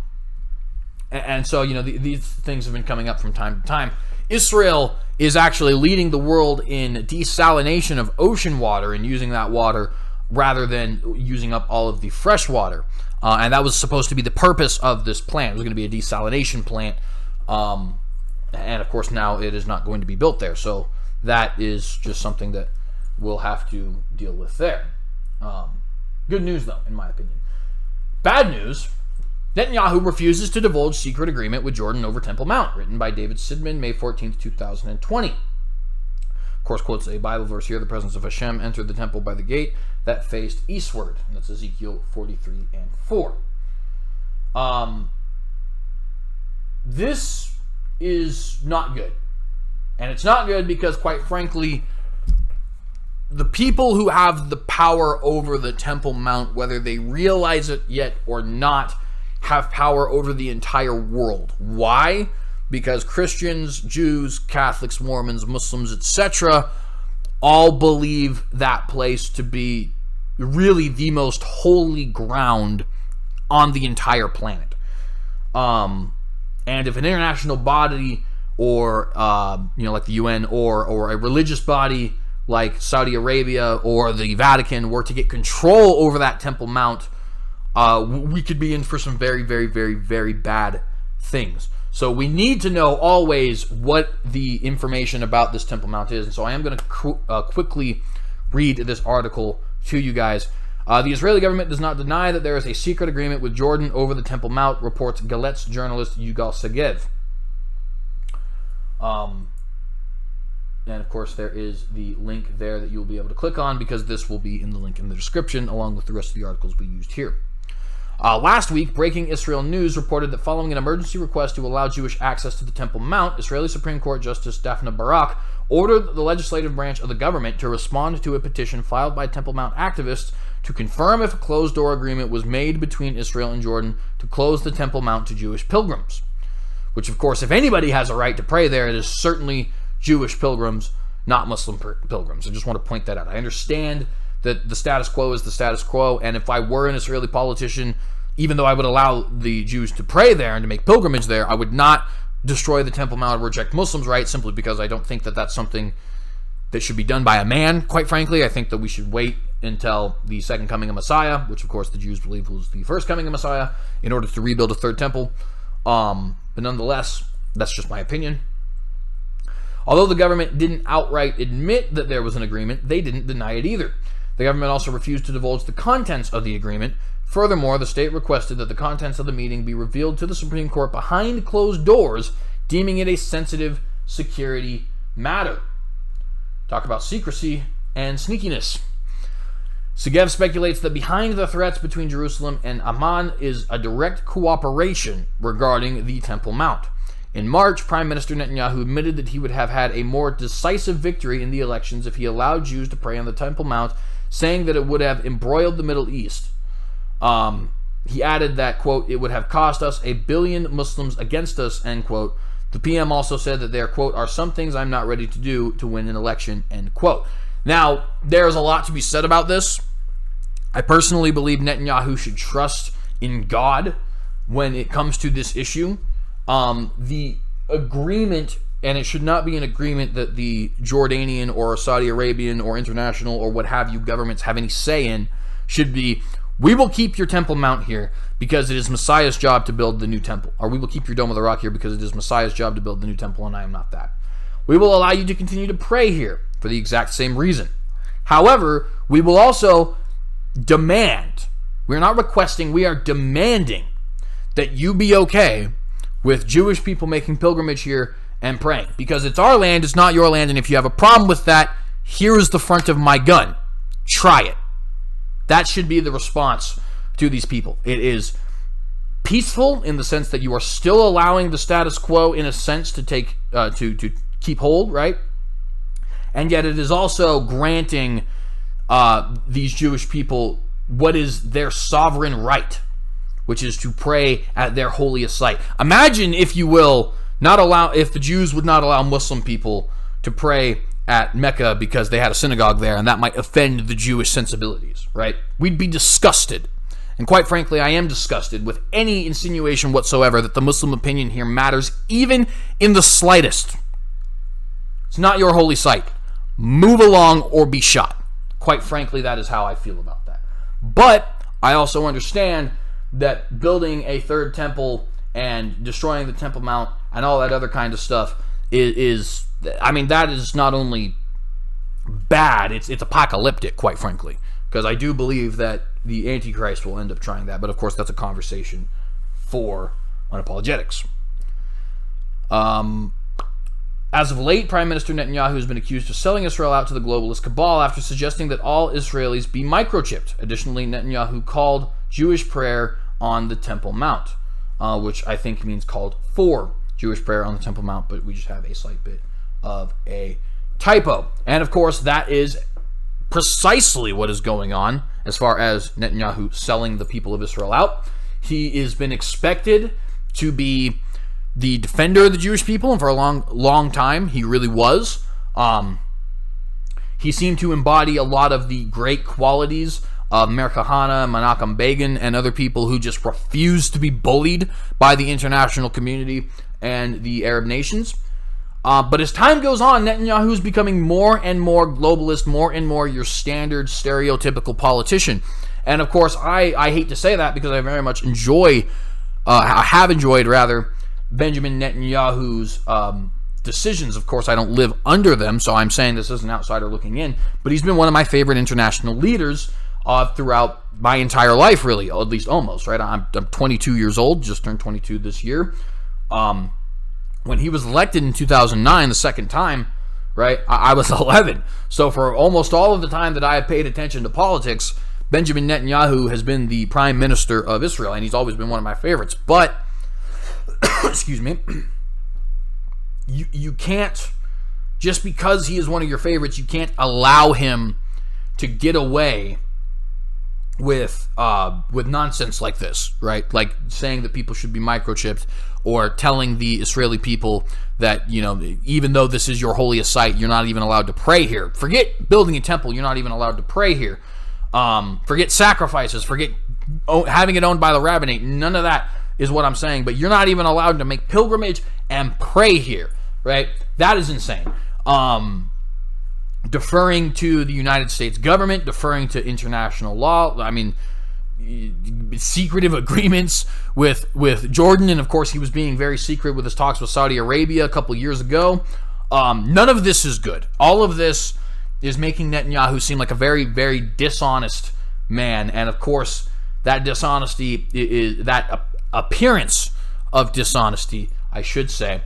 so, these things have been coming up from time to time. Israel is actually leading the world in desalination of ocean water and using that water rather than using up all of the fresh water. And that was supposed to be the purpose of this plant. It was going to be a desalination plant. And of course, now it is not going to be built there. So that is just something that we'll have to deal with there. Good news, though, in my opinion. Bad news: Netanyahu refuses to divulge secret agreement with Jordan over Temple Mount, written by David Sidman, May 14th, 2020. Of course, quotes a Bible verse here: the presence of Hashem entered the temple by the gate that faced eastward. And that's Ezekiel 43 and 4. This is not good. And it's not good because, quite frankly, the people who have the power over the Temple Mount, whether they realize it yet or not, have power over the entire world. Why? Because Christians, Jews, Catholics, Mormons, Muslims, etc., all believe that place to be really the most holy ground on the entire planet. And if an international body, or like the UN, or a religious body like Saudi Arabia or the Vatican were to get control over that Temple Mount, we could be in for some very, very, very, very bad things. So we need to know always what the information about this Temple Mount is. And so I am going to quickly read this article to you guys. The Israeli government does not deny that there is a secret agreement with Jordan over the Temple Mount, reports Galetz journalist Yugal Segev. And of course there is the link there that you'll be able to click on, because this will be in the link in the description along with the rest of the articles we used here. Last week, Breaking Israel News reported that following an emergency request to allow Jewish access to the Temple Mount, Israeli Supreme Court Justice Daphne Barak ordered the legislative branch of the government to respond to a petition filed by Temple Mount activists to confirm if a closed-door agreement was made between Israel and Jordan to close the Temple Mount to Jewish pilgrims. Which, of course, if anybody has a right to pray there, it is certainly Jewish pilgrims, not Muslim pilgrims. I just want to point that out. I understand that the status quo is the status quo, and if I were an Israeli politician, even though I would allow the Jews to pray there and to make pilgrimage there, I would not destroy the Temple Mount or reject Muslims' rights, simply because I don't think that that's something that should be done by a man, quite frankly. I think that we should wait until the second coming of Messiah, which of course the Jews believe was the first coming of Messiah, in order to rebuild a third temple. But nonetheless, that's just my opinion. Although the government didn't outright admit that there was an agreement, they didn't deny it either. The government also refused to divulge the contents of the agreement. Furthermore, the state requested that the contents of the meeting be revealed to the Supreme Court behind closed doors, deeming it a sensitive security matter. Talk about secrecy and sneakiness. Segev speculates that behind the threats between Jerusalem and Amman is a direct cooperation regarding the Temple Mount. In March, Prime Minister Netanyahu admitted that he would have had a more decisive victory in the elections if he allowed Jews to pray on the Temple Mount, saying that it would have embroiled the Middle East. He added that, quote, it would have cost us 1 billion Muslims against us, end quote. The PM also said that there, quote, are some things I'm not ready to do to win an election, end quote. Now, there's a lot to be said about this. I personally believe Netanyahu should trust in God when it comes to this issue. The agreement, and it should not be an agreement that the Jordanian or Saudi Arabian or international or what have you governments have any say in, should be, we will keep your Temple Mount here because it is Messiah's job to build the new temple. Or we will keep your Dome of the Rock here because it is Messiah's job to build the new temple, and I am not that. We will allow you to continue to pray here for the exact same reason. However, we will also demand, we're not requesting, we are demanding that you be okay with Jewish people making pilgrimage here and praying. Because it's our land, it's not your land, and if you have a problem with that, here is the front of my gun. Try it. That should be the response to these people. It is peaceful in the sense that you are still allowing the status quo, in a sense, to take to keep hold, right? And yet it is also granting these Jewish people what is their sovereign right, which is to pray at their holiest site. Imagine, if you will, if the Jews would not allow Muslim people to pray at Mecca because they had a synagogue there, and that might offend the Jewish sensibilities, right? We'd be disgusted. And quite frankly, I am disgusted with any insinuation whatsoever that the Muslim opinion here matters, even in the slightest. It's not your holy site. Move along or be shot. Quite frankly, that is how I feel about that. But I also understand that building a third temple and destroying the Temple Mount and all that other kind of stuff is that is not only bad, it's apocalyptic, quite frankly, because I do believe that the Antichrist will end up trying that, but of course that's a conversation for unapologetics. As of late, Prime Minister Netanyahu has been accused of selling Israel out to the globalist cabal after suggesting that all Israelis be microchipped. Additionally, Netanyahu called Jewish prayer on the Temple Mount, which I think means called for Jewish prayer on the Temple Mount, but we just have a slight bit of a typo. And of course, that is precisely what is going on as far as Netanyahu selling the people of Israel out. He has been expected to be the defender of the Jewish people, and for a long time he really was. He seemed to embody a lot of the great qualities of Meir Kahane, Menachem Begin, and other people who just refused to be bullied by the international community and the Arab nations. But as time goes on, Netanyahu is becoming more and more globalist, more and more your standard stereotypical politician. And of course, I hate to say that because I very much have enjoyed Benjamin Netanyahu's decisions. Of course, I don't live under them, so I'm saying this as an outsider looking in, but he's been one of my favorite international leaders throughout my entire life, really, at least almost, right? I'm 22 years old, just turned 22 this year. When he was elected in 2009, the second time, right, I was 11. So for almost all of the time that I have paid attention to politics, Benjamin Netanyahu has been the prime minister of Israel, and he's always been one of my favorites. But, excuse me, you can't, just because he is one of your favorites, you can't allow him to get away with nonsense like this, right? Like saying that people should be microchipped, or telling the Israeli people that, you know, even though this is your holiest site, you're not even allowed to pray here. Forget building a temple, you're not even allowed to pray here. Forget sacrifices, forget having it owned by the rabbinate. None of that is what I'm saying, but you're not even allowed to make pilgrimage and pray here, right? That is insane. Deferring to the United States government, deferring to international law. I mean, secretive agreements with Jordan, and of course he was being very secret with his talks with Saudi Arabia a couple years ago. None of this is good. All of this is making Netanyahu seem like a very, very dishonest man, and of course that dishonesty is that appearance of dishonesty, I should say,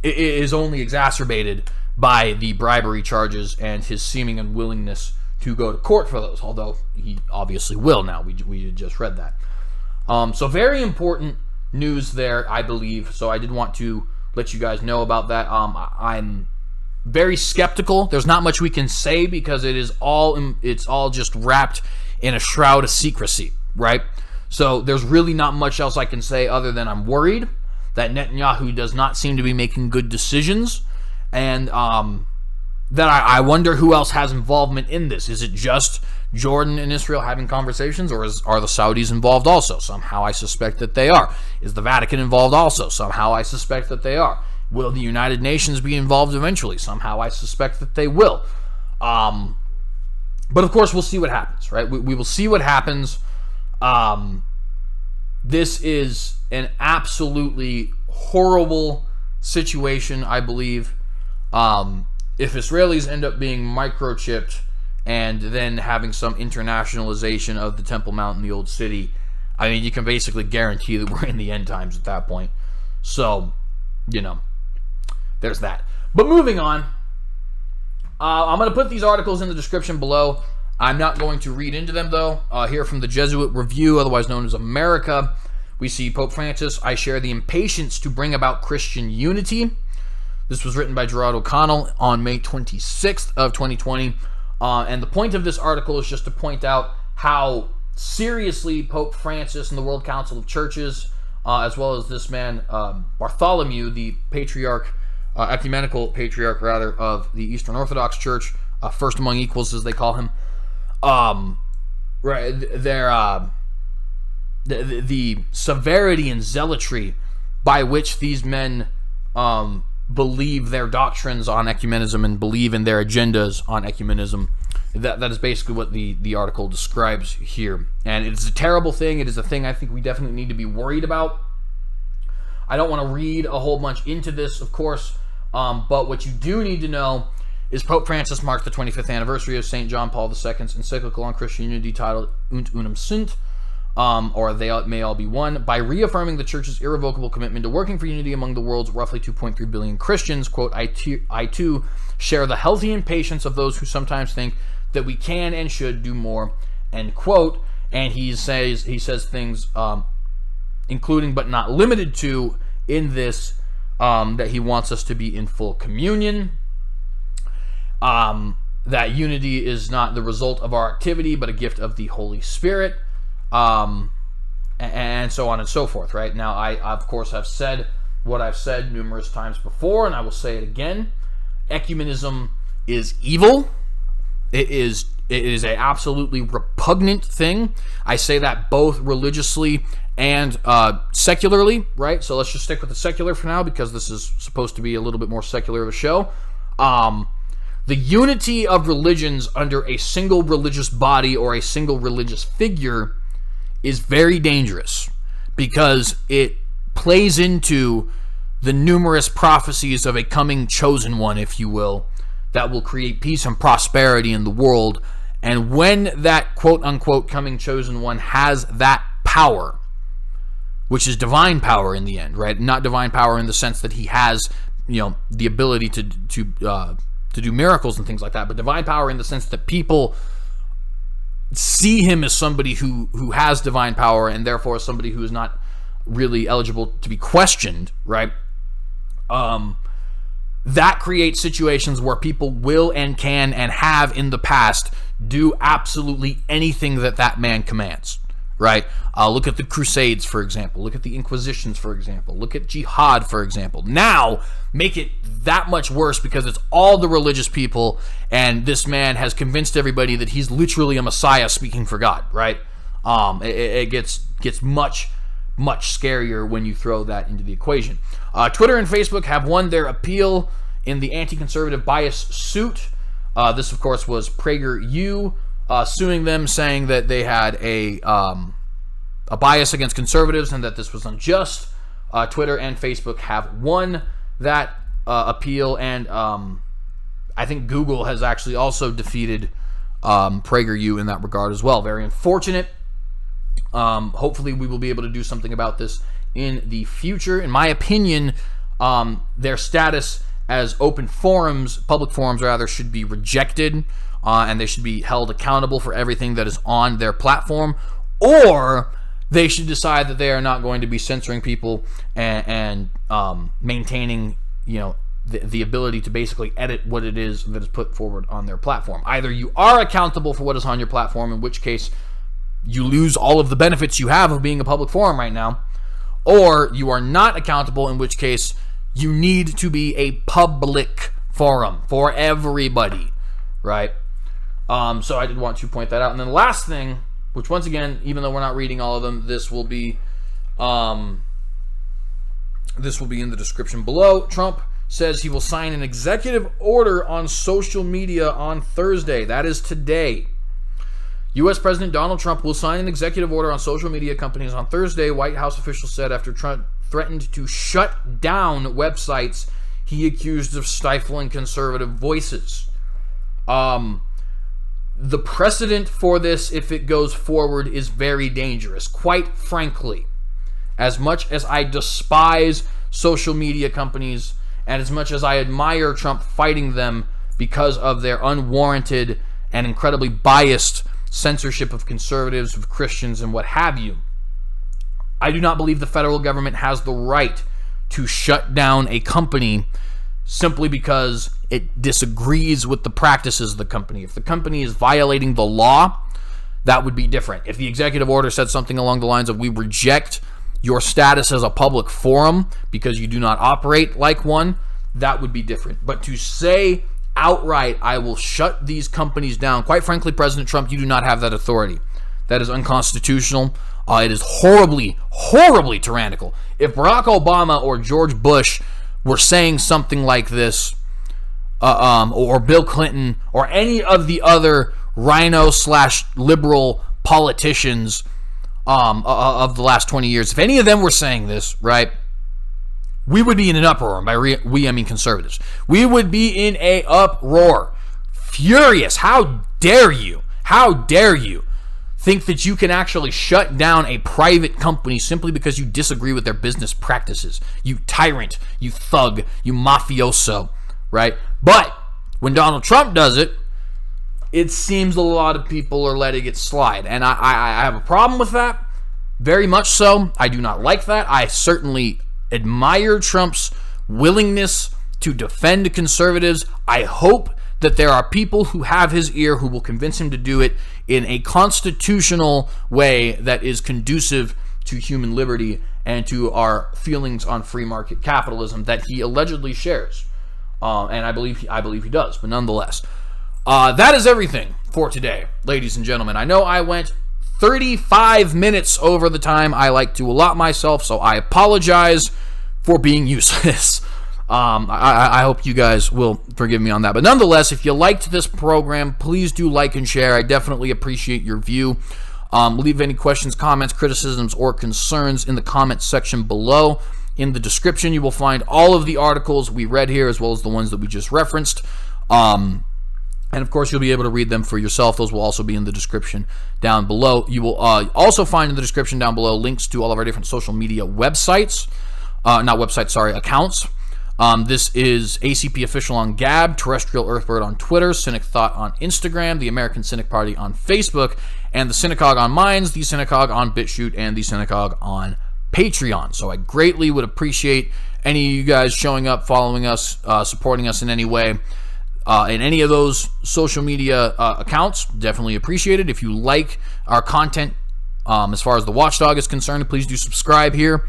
is only exacerbated by the bribery charges and his seeming unwillingness to go to court for those, although he obviously will now. We just read that. So very important news there, I believe. So I did want to let you guys know about that. I'm very skeptical. There's not much we can say because it's all just wrapped in a shroud of secrecy, right? So there's really not much else I can say other than I'm worried that Netanyahu does not seem to be making good decisions, and that I wonder who else has involvement in this. Is it just Jordan and Israel having conversations, or are the Saudis involved also? Somehow I suspect that they are. Is the Vatican involved also? Somehow I suspect that they are. Will the United Nations be involved eventually? Somehow I suspect that they will. But of course, we'll see what happens, right? We will see what happens. This is an absolutely horrible situation, I believe. If Israelis end up being microchipped and then having some internationalization of the Temple Mount in the Old City, I mean, you can basically guarantee that we're in the end times at that point. So, you know, there's that. But moving on, I'm going to put these articles in the description below. I'm not going to read into them, though. Here from the Jesuit Review, otherwise known as America, we see Pope Francis, I share the impatience to bring about Christian unity. This was written by Gerard O'Connell on May 26th of 2020. And the point of this article is just to point out how seriously Pope Francis and the World Council of Churches, as well as this man, Bartholomew, the patriarch, ecumenical patriarch, rather, of the Eastern Orthodox Church, first among equals, as they call him, right, the severity and zealotry by which these men believe their doctrines on ecumenism and believe in their agendas on ecumenism. That is basically what the article describes here. And it's a terrible thing. It is a thing I think we definitely need to be worried about. I don't want to read a whole bunch into this, of course, but what you do need to know is Pope Francis marked the 25th anniversary of St. John Paul II's encyclical on Christian unity titled Ut Unum Sunt, or They May All Be One, by reaffirming the Church's irrevocable commitment to working for unity among the world's roughly 2.3 billion Christians. Quote, I too share the healthy impatience of those who sometimes think that we can and should do more, end quote. And he says things, including but not limited to, in this, that he wants us to be in full communion, that unity is not the result of our activity, but a gift of the Holy Spirit, and so on and so forth, right? Now, I, of course, have said what I've said numerous times before, and I will say it again. Ecumenism is evil. It is an absolutely repugnant thing. I say that both religiously and secularly, right? So let's just stick with the secular for now, because this is supposed to be a little bit more secular of a show. The unity of religions under a single religious body or a single religious figure is very dangerous, because it plays into the numerous prophecies of a coming chosen one, if you will, that will create peace and prosperity in the world. And when that quote-unquote coming chosen one has that power, which is divine power in the end, right? Not divine power in the sense that he has, the ability to do miracles and things like that, but divine power in the sense that people see him as somebody who has divine power, and therefore somebody who is not really eligible to be questioned, right? That creates situations where people will and can and have in the past do absolutely anything that man commands, right? Look at the Crusades, for example. Look at the Inquisitions, for example. Look at jihad, for example. Now, make it that much worse because it's all the religious people, and this man has convinced everybody that he's literally a Messiah speaking for God, right? It gets much scarier when you throw that into the equation. Twitter and Facebook have won their appeal in the anti-conservative bias suit. This, of course, was PragerU suing them, saying that they had a bias against conservatives and that this was unjust. Twitter and Facebook have won that appeal, and I think Google has actually also defeated PragerU in that regard as well. Very unfortunate. Hopefully we will be able to do something about this in the future. In my opinion, their status as open forums, public forums rather, should be rejected, and they should be held accountable for everything that is on their platform, or they should decide that they are not going to be censoring people and maintaining, the ability to basically edit what it is that is put forward on their platform. Either you are accountable for what is on your platform, in which case you lose all of the benefits you have of being a public forum right now, or you are not accountable, in which case you need to be a public forum for everybody, right? So I did want to point that out. And then the last thing, which once again, even though we're not reading all of them, this will be in the description below. Trump says he will sign an executive order on social media on Thursday. That is today. U.S. President Donald Trump will sign an executive order on social media companies on Thursday, White House officials said, after Trump threatened to shut down websites he accused of stifling conservative voices. The precedent for this, if it goes forward, is very dangerous. Quite frankly, as much as I despise social media companies and as much as I admire Trump fighting them because of their unwarranted and incredibly biased censorship of conservatives, of Christians, and what have you, I do not believe the federal government has the right to shut down a company simply because it disagrees with the practices of the company. If the company is violating the law, that would be different. If the executive order said something along the lines of, we reject your status as a public forum because you do not operate like one, that would be different. But to say outright, I will shut these companies down, quite frankly, President Trump, you do not have that authority. That is unconstitutional. It is horribly, horribly tyrannical. If Barack Obama or George Bush were saying something like this, or Bill Clinton, or any of the other rhino/liberal politicians of the last 20 years, if any of them were saying this, right, we would be in an uproar. And by we, I mean conservatives. We would be in a uproar. Furious. How dare you? How dare you think that you can actually shut down a private company simply because you disagree with their business practices? You tyrant. You thug. You mafioso. Right? But when Donald Trump does it, it seems a lot of people are letting it slide. And I have a problem with that. Very much so. I do not like that. I certainly admire Trump's willingness to defend conservatives. I hope that there are people who have his ear who will convince him to do it in a constitutional way that is conducive to human liberty and to our feelings on free market capitalism that he allegedly shares. And I believe he does. But nonetheless, that is everything for today, ladies and gentlemen. I know I went 35 minutes over the time I like to allot myself, so I apologize for being useless. I hope you guys will forgive me on that. But nonetheless, if you liked this program, please do like and share. I definitely appreciate your view. Leave any questions, comments, criticisms, or concerns in the comments section below. In the description, you will find all of the articles we read here, as well as the ones that we just referenced. And of course, you'll be able to read them for yourself. Those will also be in the description down below. You will also find in the description down below links to all of our different social media websites. Accounts. This is ACP Official on Gab, Terrestrial Earthbird on Twitter, Cynic Thought on Instagram, the American Cynic Party on Facebook, and the Cynicogue on Minds, the Cynicogue on BitChute, and the Cynicogue on Patreon. So I greatly would appreciate any of you guys showing up, following us, supporting us in any way in any of those social media accounts. Definitely appreciate it. If you like our content as far as the Watchdog is concerned, please do subscribe here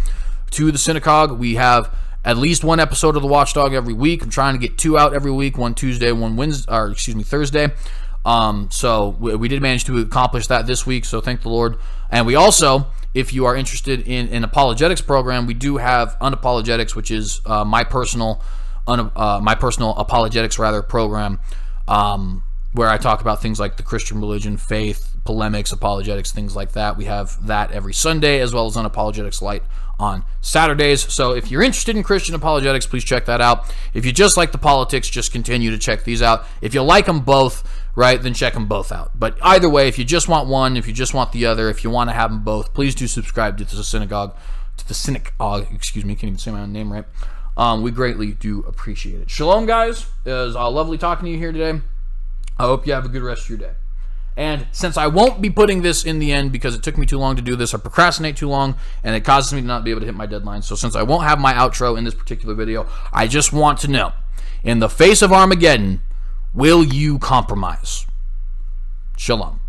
to the Cynicogue. We have at least one episode of the Watchdog every week. I'm trying to get 2 out every week, one Tuesday, one Thursday. So we did manage to accomplish that this week, so thank the Lord. And we also, if you are interested in an apologetics program, we do have Unapologetics, which is my personal apologetics program, where I talk about things like the Christian religion, faith, polemics, apologetics, things like that. We have that every Sunday, as well as Unapologetics Light on Saturdays. So if you're interested in Christian apologetics, please check that out. If you just like the politics, just continue to check these out. If you like them both, right, then check them both out. But either way, if you just want one, if you just want the other, if you want to have them both, please do subscribe to the Cynicogue, excuse me, can't even say my own name right. We greatly do appreciate it. Shalom, guys. It was lovely talking to you here today. I hope you have a good rest of your day. And since I won't be putting this in the end because it took me too long to do this, I procrastinate too long, and it causes me to not be able to hit my deadline. So since I won't have my outro in this particular video, I just want to know, in the face of Armageddon, will you compromise? Shalom.